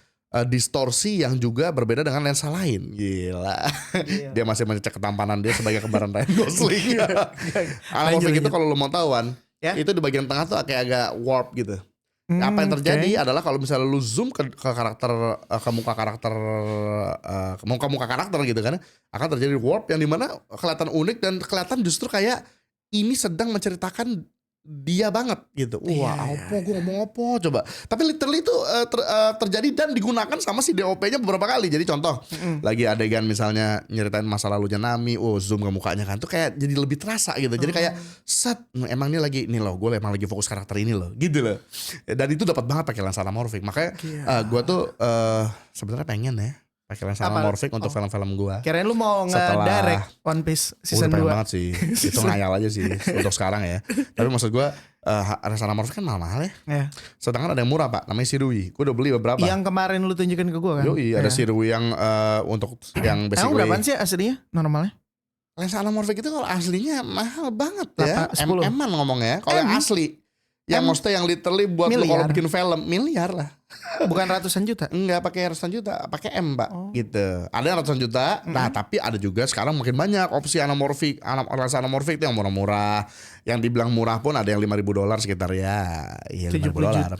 distorsi yang juga berbeda dengan lensa lain. Gila. Dia masih mencek ketampanan dia sebagai kembaran Ryan Gosling. Anamorphic itu kalau lo mau tahuan itu di bagian tengah tuh kayak agak warp gitu. Apa yang terjadi adalah kalau misalnya lu zoom ke karakter ke muka karakter gitu kan, akan terjadi warp yang dimana kelihatan unik dan kelihatan justru kayak ini sedang menceritakan dia banget gitu. Wah, gue ngomong apa coba. Tapi literally itu terjadi dan digunakan sama si DOP-nya beberapa kali. Jadi contoh, lagi adegan misalnya nyeritain masa lalunya Nami, zoom ke mukanya kan tuh kayak jadi lebih terasa gitu. Jadi kayak set, emang ini lagi nih loh, gue emang lagi fokus karakter ini loh, gitu loh. Dan itu dapat banget pakai lensa anamorphic. Makanya gue tuh sebenarnya pengen ya pakai lensa anamorphic untuk film-film gue. Kirain lu mau nge-direct One Piece season 2. Pengen banget sih. Itu ngayal aja sih untuk sekarang ya. Tapi maksud gue lensa anamorphic kan mahal-mahal ya. Sedangkan ada yang murah Pak, namanya Shirui. Gue udah beli beberapa. Yang kemarin lu tunjukin ke gue kan. Yoi, ada Shirui yang untuk yang basic way. Berapaan sih aslinya normalnya? Lensa anamorphic itu kalau aslinya mahal banget ya. 10. M-an ngomongnya. Kalau yang asli. Yang maksudnya yang literally buat lu kalau bikin film miliar lah. Bukan ratusan juta. Enggak pakai ratusan juta, pakai M Pak. Gitu. Ada yang ratusan juta. Nah tapi ada juga sekarang makin banyak opsi anamorphic. Lensa anamorphic itu yang murah-murah. Yang dibilang murah pun ada yang $5,000 sekitar ya. Iya $50,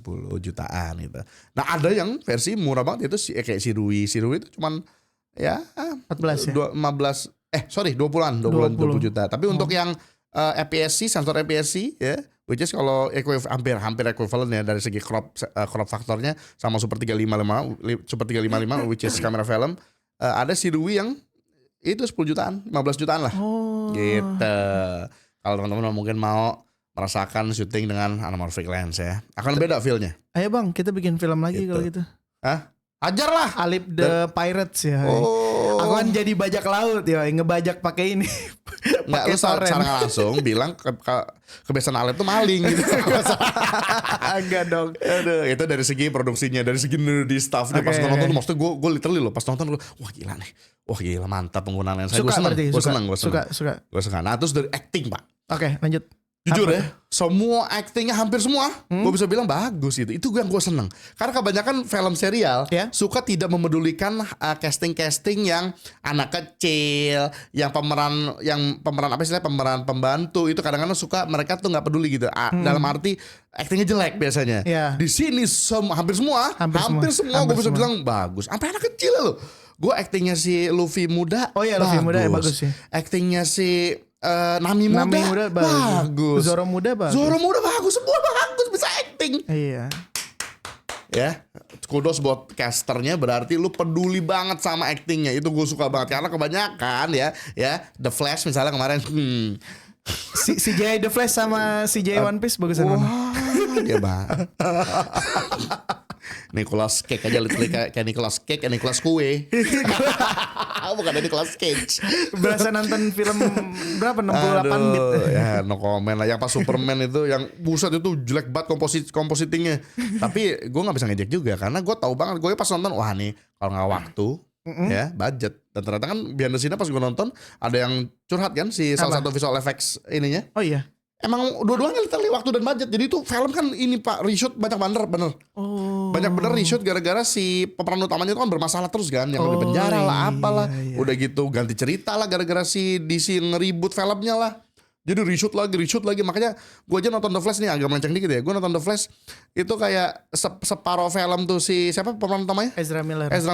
70 jutaan gitu. Nah ada yang versi murah banget itu kayak Shirui. Shirui itu cuman ya 14 ya? 15 Sorry 20-an 20 juta. Tapi untuk yang APS-C, sensor APS-C ya, which is kalau hampir equivalent ya dari segi crop faktornya sama Super 355 which is kamera film. Ada si Rui yang itu 10 jutaan, 15 jutaan lah. Gitu. Kalau teman-teman mungkin mau merasakan syuting dengan anamorphic lens ya, akan beda feel-nya. Ayo bang, kita bikin film lagi kalau gitu. Ajar lah. Alip the Pirates ya. Aku kan jadi bajak laut ya, ngebajak pakai ini. Nggak, lu secara langsung bilang kebiasaan Alip tuh maling gitu. Enggak dong. Aduh, itu dari segi produksinya, dari segi nerdy stuff. Pas gue nonton, maksudnya gue literally loh, pas nonton gue, wah gila nih. Wah gila, mantap penggunaan lensa. Gue seneng. Nah terus dari acting pak. Oke, lanjut. Jujur ya, semua actingnya hampir semua, gue bisa bilang bagus itu. Itu yang gue seneng. Karena kebanyakan film serial suka tidak memedulikan casting yang anak kecil, yang pemeran apa istilahnya, pemeran pembantu itu kadang-kadang suka mereka tuh nggak peduli gitu. Dalam arti actingnya jelek biasanya. Di sini hampir semua gue bisa bilang bagus. Sampai anak kecil loh. Gue actingnya si Luffy muda, Luffy muda ya bagus sih. Actingnya si Nami muda bagus. Zoro muda bagus. Semua bagus, bisa acting. Iya. Ya, kudos buat casternya, berarti lu peduli banget sama actingnya. Itu gue suka banget karena kebanyakan ya The Flash misalnya kemarin. CJ The Flash sama CJ One Piece bagusan mana? Dia banget. Nicolas Cage aja kayak Nicolas Cage, Nicolas Kue. Bukan Nicolas Cage. Berasa nonton film berapa 68 bit. Ya no comment lah. Yang pas Superman itu yang buset itu jelek banget compositingnya. Tapi gue nggak bisa ngejek juga karena gue tahu banget, gue pas nonton wah nih kalau nggak waktu ya budget. Dan ternyata kan behind the scene pas gue nonton ada yang curhat kan si salah satu visual effects ininya. Oh iya. Emang dua-duanya literally waktu dan budget. Jadi itu film kan ini pak reshoot banyak bener. Banyak bener reshoot gara-gara si pemeran utamanya itu kan bermasalah terus kan. Yang di penjara lah apalah. Udah gitu ganti cerita lah gara-gara si DC nge-reboot filmnya lah. Jadi reshoot lagi. Makanya gue aja nonton The Flash nih agak melenceng dikit ya. Gue nonton The Flash itu kayak separuh film tuh si siapa pemeran utamanya? Ezra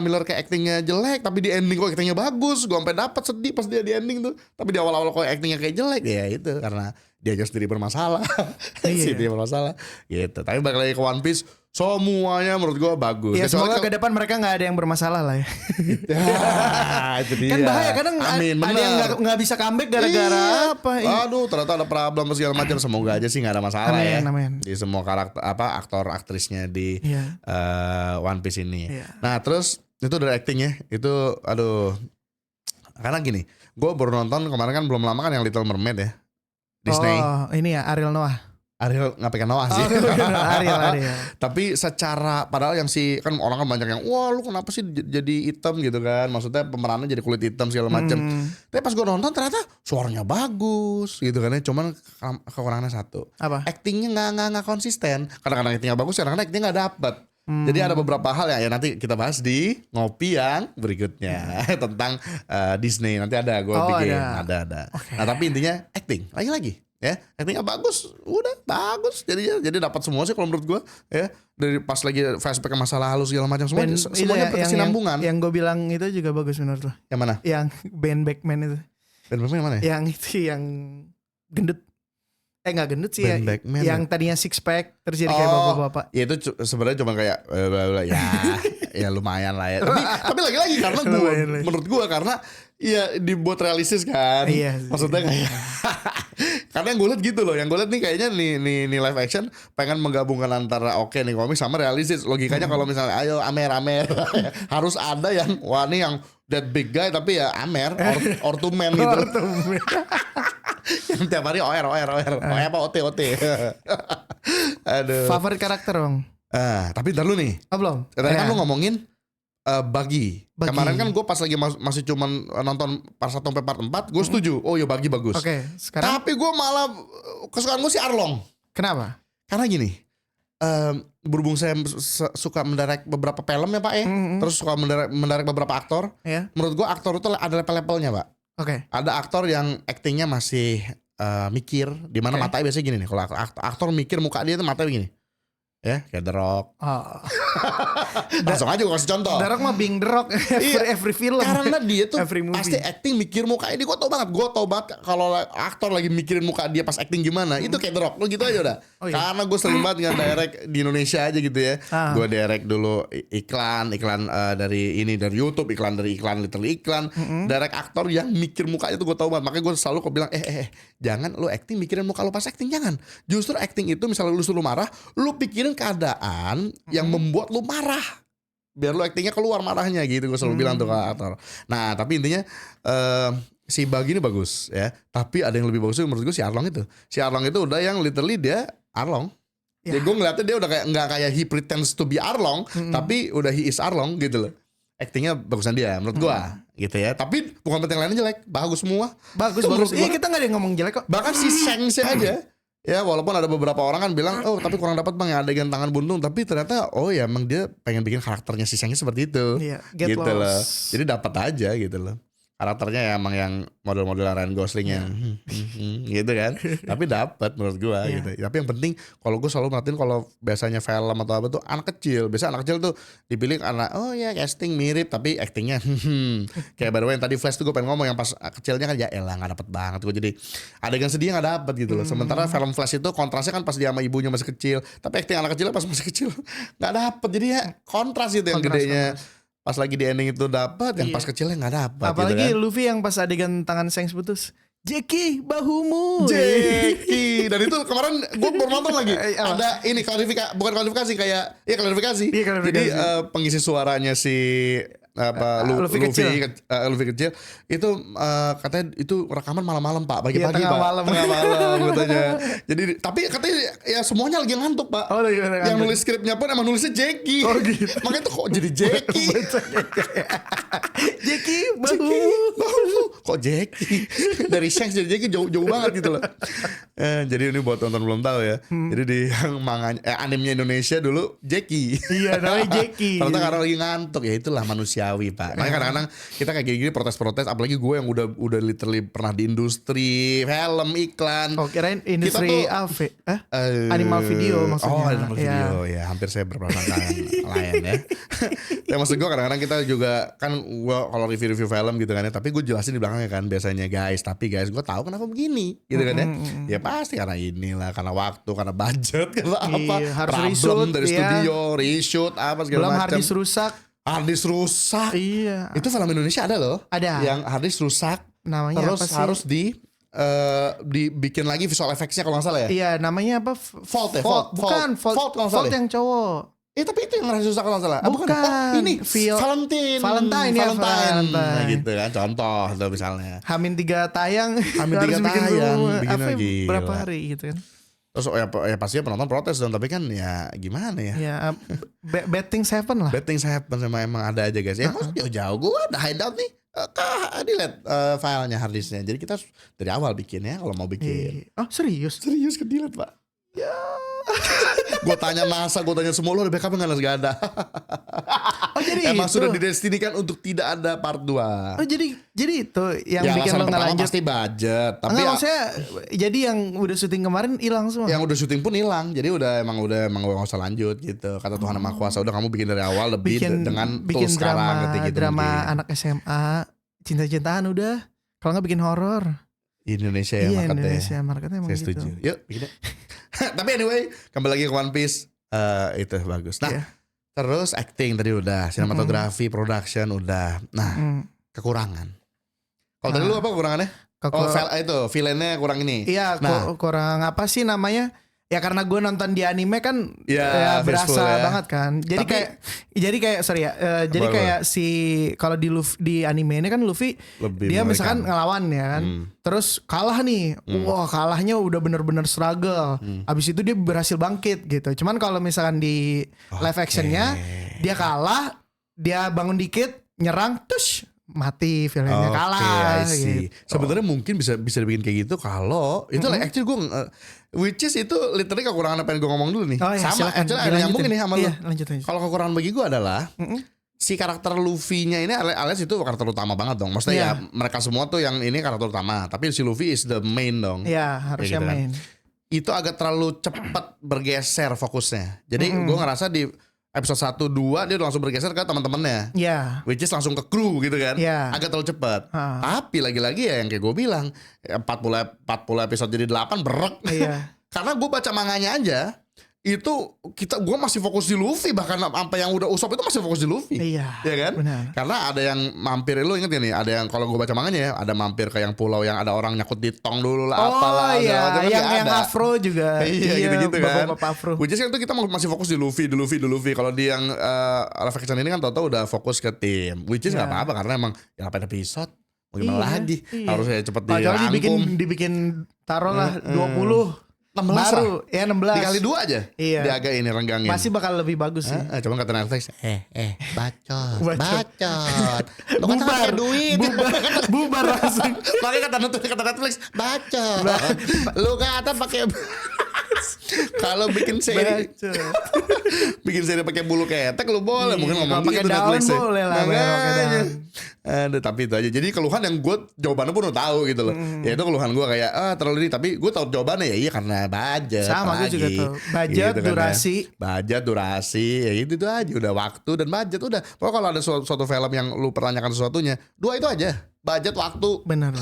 Miller kayak actingnya jelek. Tapi di ending kok actingnya bagus. Gue sampai dapet sedih pas dia di ending tuh. Tapi di awal-awal kok actingnya kayak jelek. Ya itu karena dia aja sendiri bermasalah. Dia bermasalah gitu. Tapi balik lagi ke One Piece, semuanya menurut gue bagus. Ya semoga ke depan mereka gak ada yang bermasalah lah ya. Itu dia. Kan bahaya kadang ada yang gak bisa comeback gara-gara apa. Aduh ternyata ada problem segala macam. Semoga aja sih gak ada masalah amin. Di semua karakter aktor aktrisnya di One Piece ini. Nah terus itu dari actingnya itu aduh. Karena gini, gue baru nonton kemarin kan belum lama kan yang Little Mermaid ya. Disney. Oh ini ya Ariel nggak pakai Noah sih. Ariel. Tapi secara padahal yang si kan orang kan banyak yang wah lu kenapa sih jadi hitam gitu kan. Maksudnya pemerannya jadi kulit hitam segala macam. Tapi pas gue nonton ternyata suaranya bagus gitu kan. Cuman kekurangannya satu. Apa? Actingnya nggak konsisten. Kadang-kadang actingnya bagus, kadang-kadang actingnya nggak dapet. Jadi ada beberapa hal ya nanti kita bahas di ngopi yang berikutnya tentang Disney. Nanti ada gue bikin ada. Okay. Nah tapi intinya acting lagi ya, actingnya bagus, udah bagus. Jadi dapat semua sih kalau menurut gue ya, dari pas lagi flashback ke masa lalu segala macam semuanya berkesinambungan. Yang gue bilang itu juga bagus menurut lo. Yang mana? Yang Ben Beckman itu. Ben Beckman yang mana ya? Yang itu yang gendut. Gak gendut sih ya. Yang tadinya six pack terus jadi kayak bapak-bapak. Ya itu sebenarnya cuma kayak ya lumayan lah ya. Tapi lagi-lagi karena menurut gue karena ya dibuat realistis kan. Iya. Maksudnya kayak karena yang gue liat gitu loh. Yang gue liat nih kayaknya nih live action pengen menggabungkan antara nih komik sama realistis. Logikanya kalau misalnya ayo Amer harus ada yang wah nih yang that big guy tapi ya Amer or to man gitu. Yang tiap hari OR apa OT. Aduh. Favorit karakter dong. Tapi ntar lu nih. Belum. Tadi kan lu ngomongin Buggy. Kemarin kan gue pas lagi masih cuman nonton part 1 sampai part 4 gue setuju. Oh ya Buggy bagus. Oke, sekarang. Tapi gue malah kesukaan gue si Arlong. Kenapa? Karena gini. Berhubung saya suka mendirect beberapa film ya Pak ya. Terus suka mendirect beberapa aktor. Menurut gue aktor itu ada level-levelnya Pak. Oke. Ada aktor yang actingnya masih mikir, di mana matanya biasanya gini nih. Kalau aktor mikir muka dia tuh matanya begini. Ya, kayak The Rock. Langsung aja gue kasih contoh. The Rock mah being The Rock every film. Karena dia tuh pasti acting mikir mukanya dia. Gue tau banget kalau aktor lagi mikirin muka dia pas acting gimana. Itu kayak The Rock. Lo gitu aja udah. Karena gue sering banget dengan direct di Indonesia aja gitu ya. Gue direct dulu iklan dari YouTube, iklan Little iklan. Direct aktor yang mikir mukanya tuh gue tau banget. Makanya gue selalu bilang jangan lo acting mikirin muka lo pas acting, jangan. Justru acting itu misalnya lu suruh marah, lu pikirin keadaan yang membuat lu marah, biar lu actingnya keluar marahnya gitu. Gue selalu bilang tuh ke aktor. Nah tapi intinya si Bagi ini bagus ya, tapi ada yang lebih bagus menurut gue si Arlong itu udah yang literally dia Arlong. Ya. Gue ngeliatnya dia udah kayak nggak kayak he pretends to be Arlong, tapi udah he is Arlong gitu loh. Actingnya bagusan dia menurut gue gitu ya. Tapi bukan berarti yang lainnya jelek, bagus semua. Bagus. Iya, kita nggak ada yang ngomong jelek kok. Bahkan si Shanks aja. Ya walaupun ada beberapa orang kan bilang tapi kurang dapat bang ya adegan tangan buntung, tapi ternyata ya emang dia pengen bikin karakternya si Shang seperti itu. Iya, gitu loh. Jadi dapat aja gitu loh. Karakternya ya emang yang model-model Ryan Gosling yang gitu kan. Tapi dapat menurut gua gitu. Tapi yang penting kalau gua selalu merhatiin kalau biasanya film atau apa tuh anak kecil. Biasa anak kecil tuh dipilih anak casting mirip tapi actingnya kayak baru yang tadi Flash tuh gua pengen ngomong yang pas kecilnya kan ya elah enggak dapet banget gua, jadi adegan sedih enggak dapet gitu loh. Sementara film Flash itu kontrasnya kan pas dia sama ibunya masih kecil, tapi acting anak kecilnya pas masih kecil enggak dapet. Jadi ya kontras itu yang gedenya. Pas lagi di ending itu dapat, yang pas kecilnya nggak dapat. Apalagi gitu kan. Luffy yang pas adegan tangan Shanks putus, Jackie bahumu. Jackie. Dan itu kemarin gue baru nonton lagi. Ada ini klarifikasi kayak klarifikasi. Jadi pengisi suaranya si Luffy kecil itu katanya itu rekaman malam-malam Pak, pagi-pagi Pak. Tengah malam katanya. Jadi tapi katanya ya semuanya lagi ngantuk Pak. Yang nulis skripnya pun emang nulisnya Jackie. Gitu. Makanya tuh kok jadi Jackie. Jackie bahu. Kok Jackie? Dari Shanks jadi Jackie jauh banget gitu loh. Jadi ini buat tonton belum tahu ya. Jadi di yang animenya Indonesia dulu Jackie. Iya namanya Jackie. Ternyata karena lagi ngantuk ya itulah manusiawi Pak. Makanya kadang-kadang kita kayak gini-gini protes-protes, apalagi gue yang udah literally pernah di industri film iklan. Oh kirain industri animal video maksudnya. Oh animal video ya hampir saya berprasangka lain ya. Ya maksud gue kadang-kadang kita juga kan gue kalau review film gitu kan ya, tapi gue jelasin di belakangnya kan biasanya tapi guys gue tahu kenapa begini gitu kan ya. Ya pasti karena inilah, karena waktu, karena budget, karena apa harus problem dari studio, reshoot apa segala macam. Harddisk rusak. Iya. Itu film Indonesia ada loh. Ada. Yang harddisk rusak. Namanya terus apa sih? Harus dibikin lagi visual effects-nya kalau nggak salah ya. Iya, namanya apa? Fault ya. Bukan Fault yang cowok. Tapi itu yang harus rusak kalau nggak salah. Bukan. Ini Valentine. Nah, gitu kan. Contoh tuh misalnya. Hamin 3 tayang. Bikin lagi. Berapa hari gitu kan. Terus ya pastinya penonton protes dong, tapi kan ya gimana ya? Ya bad things happen lah. Bad things happen emang ada aja guys. Ya maksudnya jauh gue ada hideout nih. Delete filenya harddisknya. Jadi kita dari awal bikin ya kalau mau bikin. Oh serius? Serius ke delete Pak. Ya. Gue tanya NASA, gue tanya semua, lo ada backup nggak ada. Oh jadi emang itu sudah didestinikan untuk tidak ada part 2. Oh jadi itu yang ya, bikin lo nggak lanjut. Pasti budget. Tapi maksudnya jadi yang udah syuting kemarin hilang semua. Yang udah syuting pun hilang. Jadi emang nggak usah lanjut gitu. Kata Tuhan Maha Kuasa, udah kamu bikin dari awal lebih dengan tools sekarang gitu. Drama anak SMA, cinta-cintaan udah. Kalau nggak bikin horor. Indonesia ya marketnya. Indonesia marketnya emang saya gitu. setuju. Yuk bikin. Tapi anyway, kembali lagi ke One Piece. Itu bagus. Nah, terus acting tadi udah, sinematografi, production udah. Nah, kekurangan. Kalau tadi lu apa kekurangannya? Itu villainnya kurang ini. Iya, kurang apa sih namanya? Ya karena gue nonton di anime kan ya berasa banget kan. Jadi kayak si kalau di anime ini kan Luffy dia misalkan ngelawan ya kan. Terus kalah nih. Wah, kalahnya udah bener-bener struggle. Abis itu dia berhasil bangkit gitu. Cuman kalau misalkan di live actionnya dia kalah, dia bangun dikit, nyerang, terus mati filmnya kalah gitu. Sebenarnya mungkin bisa dibikin kayak gitu kalau itu actually gue which is itu literally kekurangan apa yang gue ngomong dulu nih. Sama actually ada nyambung ini sama lu. Kalau kekurangan bagi gue adalah si karakter Luffy-nya ini alias itu karakter utama banget dong. Maksudnya ya mereka semua tuh yang ini karakter utama, tapi si Luffy is the main dong. Iya, harusnya gitu main. Kan. itu agak terlalu cepat bergeser fokusnya. Jadi gue ngerasa di episode 1, 2 dia udah langsung bergeser ke teman-temannya. Which is langsung ke kru gitu kan. Agak terlalu cepat. Tapi lagi-lagi ya yang kayak gue bilang 40 episode jadi 8 berek. Karena gue baca manganya aja itu gue masih fokus di Luffy, bahkan apa yang udah Usopp itu masih fokus di Luffy. Ya kan? Benar. Karena ada yang mampir, lu inget ya nih, ada yang kalau gue baca manganya ya, ada mampir ke yang pulau yang ada orang nyakut di tong dulu lah, apalah yang afro juga. Gitu-gitu kan. Afro. Which is kan itu kita masih fokus di Luffy. Kalau di yang live action ini kan tau udah fokus ke tim. Which is nggak apa-apa karena emang ya 8 episode. Mau gimana lagi? Harusnya cepet dirangkum. Dibikin taruhlah 20. 16 baru lah. Ya 16 dikali 2 aja. Dia agak ini renggangin. Masih bakal lebih bagus sih. Coba kata Netflix, bacot. Lu kan pakai duit. Bubar langsung. Makanya kata Netflix, bacot. Lu kata pakai kalau bikin seri pakai bulu ketek lu boleh, mungkin ngomong gitu Netflix boleh lah. Tapi itu aja. Jadi keluhan yang gue jawabannya pun udah tahu gitu loh. Ya itu keluhan gue kayak terlalu ini, tapi gue tahu jawabannya ya iya karena budget. Sama gue juga tahu. Budget, gitu durasi. Kan, ya. Budget, durasi, ya itu aja udah waktu dan budget udah. Pokoknya kalau ada suatu film yang lu pertanyakan sesuatunya, 2 itu aja. Budget, waktu. Benar.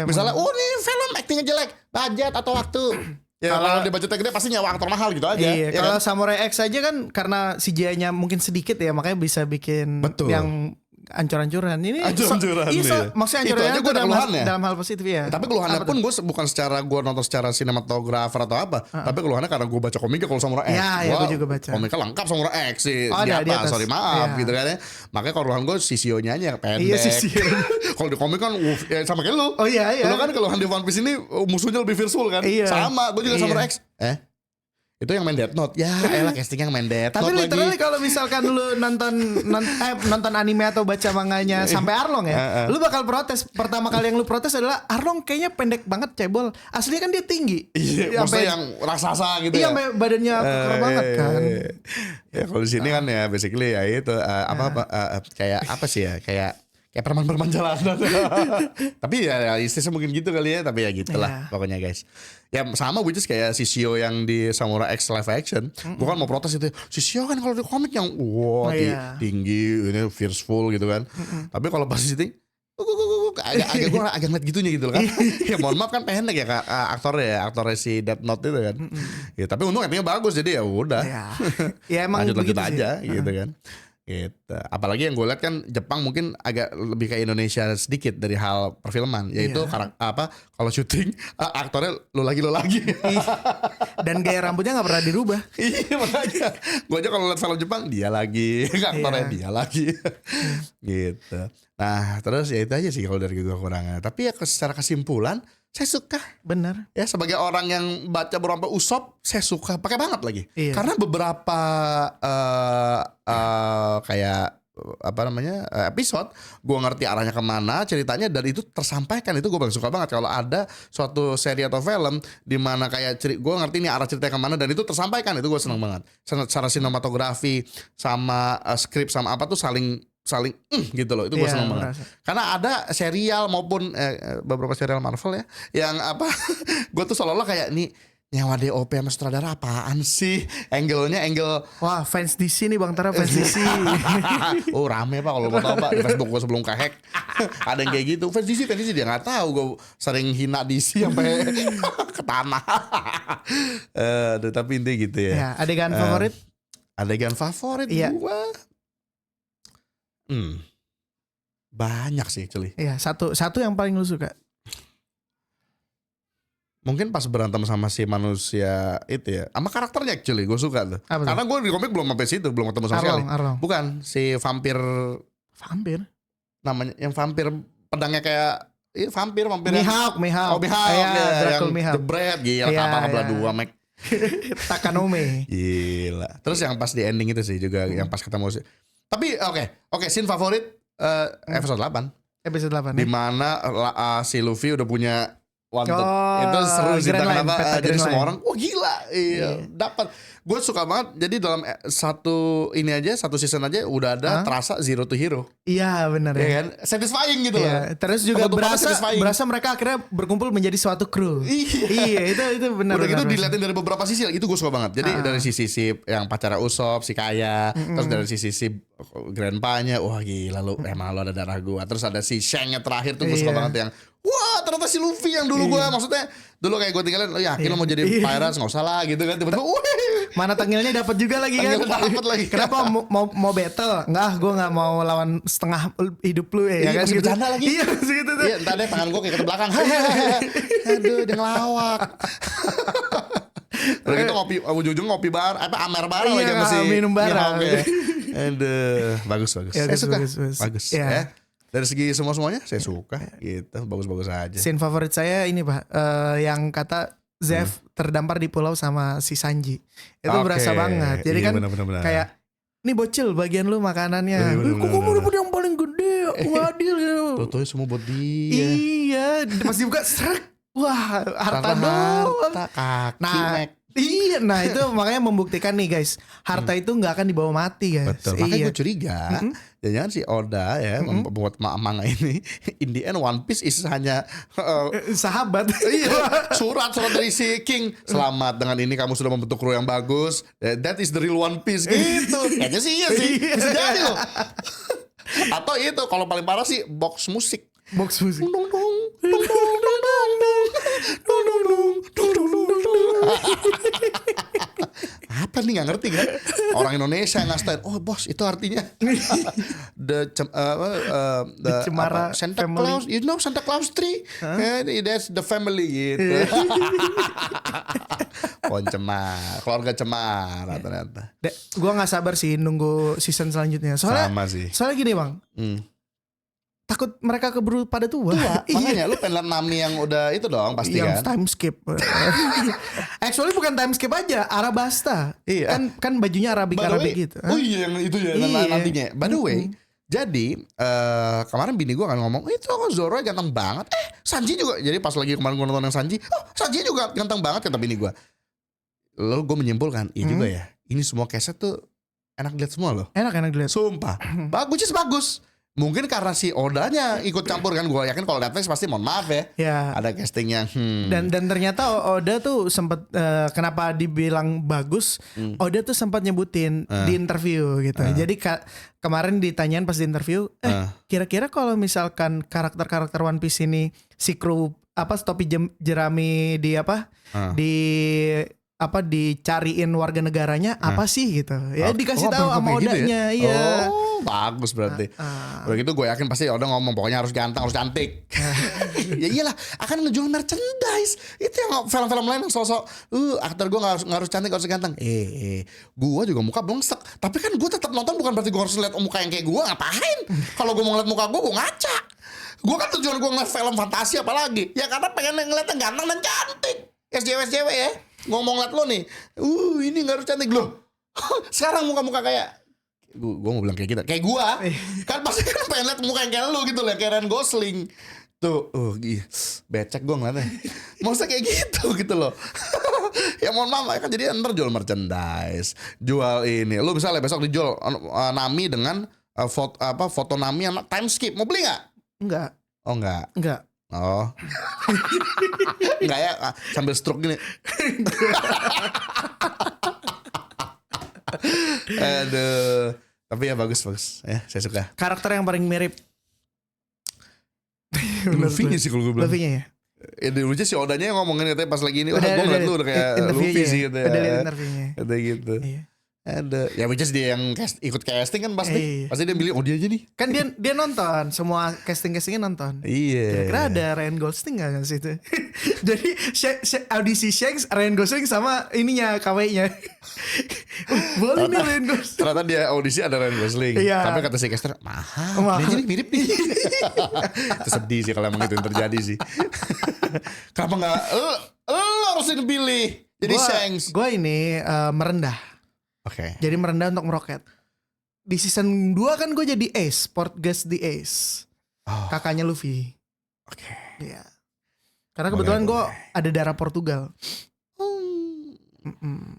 Misalnya, ini film actingnya jelek, budget atau waktu. Ya kalau di budgetnya gede pasti nyawa aktor mahal gitu aja. Iya, kalau Samurai X aja kan karena CGI-nya mungkin sedikit ya, makanya bisa bikin yang ancur-ancuran. Ini maksudnya ancur-ancuran itu dalam hal positif ya. Tapi keluhannya pun gue bukan secara gue nonton secara sinematografer atau apa, tapi keluhannya karena gue baca komiknya kalau Samurai X. Gue juga baca. Komiknya lengkap Samurai X sih. Sorry maaf gitu kan ya. Makanya kalau keluhan gue CCO-nya aja pendek. Kalau di komik kan sama kayak lu. Lu kan keluhan di One Piece ini musuhnya lebih visual kan. Sama, gue juga Samurai X. Itu yang main Death Note. Ya elah castingnya yang main Death Note lagi. Tapi literally kalau misalkan lu nonton anime atau baca manganya sampai Arlong ya, lu bakal protes. Pertama kali yang lu protes adalah Arlong kayaknya pendek banget cebol. Aslinya kan dia tinggi. Maksudnya yang raksasa gitu ya. Iya, badannya keker banget kan. Ya kalau di sini kan ya basically ya itu kayak apa sih ya, kayak perman-perman jalanan. Tapi ya istilahnya mungkin gitu kali ya. Tapi ya gitulah pokoknya guys. Ya sama which is kayak Shishio yang di Samurai X live action. Gue kan mau protes itu. Shishio kan kalau di komik yang tinggi, ini fierceful gitu kan. Tapi kalau pas di sini agak ngeliat gitunya gitu loh kan. Ya mohon maaf kan pendek ya aktornya si Death Note itu kan. Ya tapi untung actingnya bagus jadi ya udah. Ya emang lanjut aja gitu kan. Gitu. Apalagi yang gue lihat kan Jepang mungkin agak lebih kayak Indonesia sedikit dari hal perfilman, yaitu kalau syuting aktornya lo lagi dan gaya rambutnya nggak pernah dirubah. Iya makanya gue aja kalau lihat film Jepang dia lagi aktornya dia lagi gitu. Nah terus ya itu aja sih kalau dari gue kurangnya. Tapi ya secara kesimpulan saya suka. Benar. Ya sebagai orang yang baca beberapa Usopp, saya suka. Pakai banget lagi. Karena beberapa kayak episode, gue ngerti arahnya kemana ceritanya dan itu tersampaikan. Itu gue paling suka banget kalau ada suatu seri atau film di mana kayak gue ngerti nih arah ceritanya kemana dan itu tersampaikan. Itu gue seneng banget. Secara sinematografi sama skrip sama apa tuh saling gitu loh. Itu gue seneng banget. Karena ada serial maupun beberapa serial Marvel ya yang gue tuh seolah-olah kayak nih nyawa DOP sama sutradara apaan sih? Angle wah fans DC nih Bang Tara, fans DC. Oh rame pak kalau mau tahu pak di Facebook gue sebelum kehack. Ada yang kayak gitu fans DC dia nggak tahu gue sering hina DC sampai ke tanah. Tapi intinya gitu ya. Adegan favorit gue banyak sih actually. Iya, satu yang paling lu suka. Mungkin pas berantem sama si manusia itu ya. Sama karakternya actually gue suka tuh. Karena gue di komik belum sampai situ, belum ketemu sama sekali. Bukan, si vampir. Namanya yang vampir pedangnya kayak vampir Mihawk. Yang jebret gila kapal belah dua Mac. Takanome. Gila. Terus yang pas di ending itu sih juga yang pas ketemu si. Tapi oke, scene favorit episode 8. Episode 8. Di mana si Luffy udah punya wanted. Itu seru sih kenapa jadi semua orang wah gila dapat. gue suka banget. Jadi dalam satu season aja udah ada terasa zero to hero. Iya benar ya. Kan? Satisfying gitu loh. Terus juga berasa mereka akhirnya berkumpul menjadi suatu kru. Iya itu benar. Udah gitu dilihatin dari beberapa sisi, itu gue suka banget. Jadi dari sisi si yang pacara Usopp, si Kaya, terus dari sisi si grandpa-nya, wah gila lu, emang lu ada darah gue. Terus ada si Shang-nya terakhir tuh gue suka banget yang wah ternyata si Luffy yang dulu gue maksudnya dulu kayak gue tinggalin, lo yakin lo mau jadi pirates nggak usah lah gitu kan, tiba-tiba mana tanggalnya dapat juga lagi kan, dapat lagi. Kenapa mau battle nggak, gue nggak mau lawan setengah hidup lu ya kan, masih bercanda lagi gitu tuh. Iya entar deh tangan gue kayak ke belakang aduh dia ngelawak. Udah gitu ngopi, ujung-ujung ngopi bar, amer bar lagi masih minum bar. Aduh bagus ya, saya suka bagus. Ya. Dari segi semuanya saya suka gitu, bagus-bagus aja. Scene favorit saya ini Pak, yang kata Zeff terdampar di pulau sama si Sanji. Itu berasa banget. Jadi kan bener. Kayak ini bocil bagian lu makanannya. Kok kamu dapat yang paling gede? Wadil gitu. Totonya semua buat dia. Iya, pas dibuka srek. Wah, harta doang. Kaki iya, nah itu makanya membuktikan nih guys, harta itu nggak akan dibawa mati guys. Betul. Makanya gue curiga, jangan si Oda ya membuat manga ini, in the end One Piece is hanya sahabat. Iya, surat dari si King. Selamat, dengan ini kamu sudah membentuk kru yang bagus. That is the real One Piece gitu. Kayaknya sih iya sih, bisa jadi loh. Atau itu kalau paling parah sih box musik. Apa nih nggak ngerti kan? Orang Indonesia yang ngasih, oh bos itu artinya the Cemara Santa family. Claus, you know Santa Claus tree, that's the family gitu. Pohon cemara, keluarga cemara ternyata. Gue nggak sabar sih nunggu season selanjutnya. Soalnya gini bang. Takut mereka keburu pada tua. Makanya lu pengen liat Nami yang udah itu dong pasti yang kan. Time skip. Actually bukan time skip aja, Arabasta. Iya. Kan bajunya Arabik gitu. Oh iya yang itu ya nantinya. By the way, jadi kemarin bini gue kan ngomong, itu kok Zoro ganteng banget. Sanji juga. Jadi pas lagi kemarin gue nonton yang Sanji, Sanji juga ganteng banget kata bini gue. Lalu gue menyimpulkan, iya juga ya. Ini semua keset tuh enak dilihat semua loh. Enak dilihat. Sumpah. Bagus. Mungkin karena si Odanya ikut campur kan, gue yakin kalau Netflix pasti mohon maaf ya. Ada casting yang Dan ternyata Oda tuh sempat kenapa dibilang bagus, Oda tuh sempat nyebutin di interview gitu. Jadi kemarin ditanyain pas di interview, kira-kira kalau misalkan karakter One Piece ini si kru topi jerami dicariin warga negaranya apa sih gitu. Ya dikasih tahu sama Odanya. Gitu iya. ya? Bagus berarti. Udah gitu gue yakin pasti Oda ngomong pokoknya harus ganteng, harus cantik. Ya iyalah, akan ngejual merchandise. Itu yang film-film lain yang sosok aktor gue gak harus cantik, gak harus ganteng. Gue juga muka bengsek. Tapi kan gue tetap nonton bukan berarti gue harus lihat muka yang kayak gue. Ngapain? Kalau gue mau ngeliat muka gue ngaca. Gue kan tujuan gue ngeliat film fantasi apalagi. Ya karena pengen ngeliat yang ganteng dan cantik. SJW ya. Ngomong liat lo nih, ini gak harus cantik loh. Sekarang muka-muka kayak gue mau bilang kayak gitu, kayak gue kan pasti kan pengen liat muka yang kayak lo gitu lah, kayak Ryan Gosling tuh. Becek gue ngeliatnya. Maksudnya kayak gitu loh. Ya mohon maaf kan, jadi ntar jual merchandise, jual ini. Lo misalnya besok dijual Nami dengan foto Nami yang time skip, mau beli nggak? Enggak. Oh enggak. Oh. Enggak ya, sambil stroke gini. Aduh. Tapi ya bagus ya, saya suka. Karakter yang paling mirip Luffy sih kalau gue bilang. Luffy-nya ya. Lucu si Odanya yang ngomongin katanya pas lagi ini, gue ngeliat lu udah kayak Luffy sih gitu ya. Udah liat interviewnya. Kata gitu. Iya. Ada ya, which is dia yang ikut casting kan pasti dia pilih dia aja nih. Kan dia nonton semua castingnya nonton. Iya. Kira-kira ada Ryan Gosling nggak kan situ? Jadi audisi Shanks Ryan Gosling sama ininya KW-nya. Boleh nih Ryan Gosling. Ternyata dia audisi ada Ryan Gosling. Iya. Tapi kata si caster mahal. Dia jadi mirip nih. Itu sedih sih kalau emang itu yang terjadi sih. Kenapa nggak lo harusin pilih jadi Shanks? Gue ini merendah. Oke. Jadi merendah untuk meroket. Di season 2 kan gue jadi Ace, Portgas the Ace. Kakaknya Luffy. Oke. Iya. Karena kebetulan gue ada darah Portugal.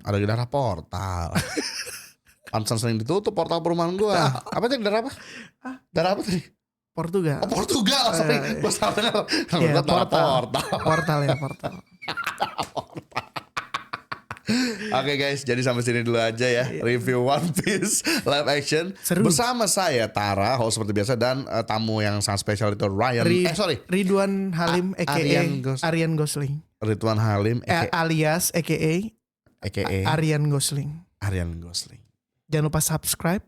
Ada di daerah Portal. Pantesan sering ditutup portal perumahan gua. Apa tadi daerah apa? Daerah apa tadi? Portugal. Oh Portugal, sorry. Gua salah dengar. Iya, portal. Portal ya, portal. Oke guys, jadi sampai sini dulu aja ya review One Piece live action. Seru. Bersama saya Tara, host seperti biasa, dan tamu yang sangat spesial itu Ryan. Ridwan Halim aka Aryan Gosling. Ridwan Halim alias aka Aryan Gosling. Aryan Gosling. Jangan lupa subscribe.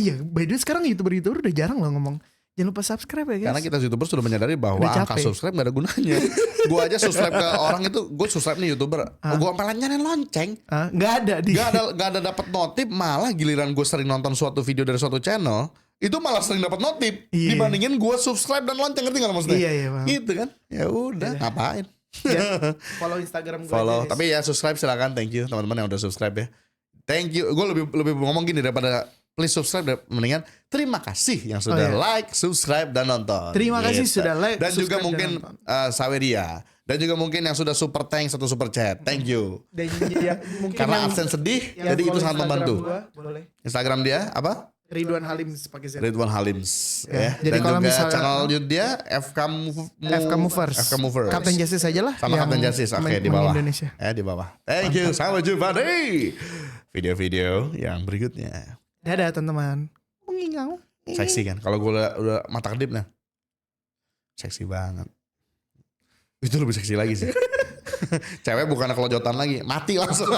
Iya, by the way sekarang YouTuber udah jarang loh ngomong. Jangan lupa subscribe ya guys. Karena kita YouTuber sudah menyadari bahwa angka subscribe gak ada gunanya. Gue aja subscribe ke orang itu, gue subscribe nih YouTuber. Gue sampai nyalain lonceng. Gak ada dapat notif, malah giliran gue sering nonton suatu video dari suatu channel, itu malah sering dapat notif dibandingin gue subscribe dan lonceng, ngerti gak maksudnya? Iya, gitu kan. Ya udah, ngapain? Follow Instagram gue. Follow, tapi ya subscribe silakan. Thank you teman-teman yang udah subscribe ya. Thank you. Gue lebih ngomong gini daripada please subscribe, mendingan terima kasih yang sudah like, subscribe dan nonton. Terima kasih sudah like, dan juga mungkin Saweria, dan juga mungkin yang sudah super thanks atau super chat. Thank you. Dan ya, mungkin karena absen sedih, jadi itu sangat membantu. Boleh. Instagram dia apa? Ridwan Halims pakai Z. Ridwan Halims ya. Jadi dan kalau juga misalnya channel YouTube dia FK Movers. Captain Justice aja lah. Sama Captain Justice. Oke, di bawah. Indonesia. Di bawah. Thank you. Sampai jumpa di video-video yang berikutnya. Dadah teman-teman. Mengingau. Seksi kan. Kalau gue udah mata kedip nah. Seksi banget. Itu lebih seksi lagi sih. Cewek bukan kelojotan lagi. Mati langsung.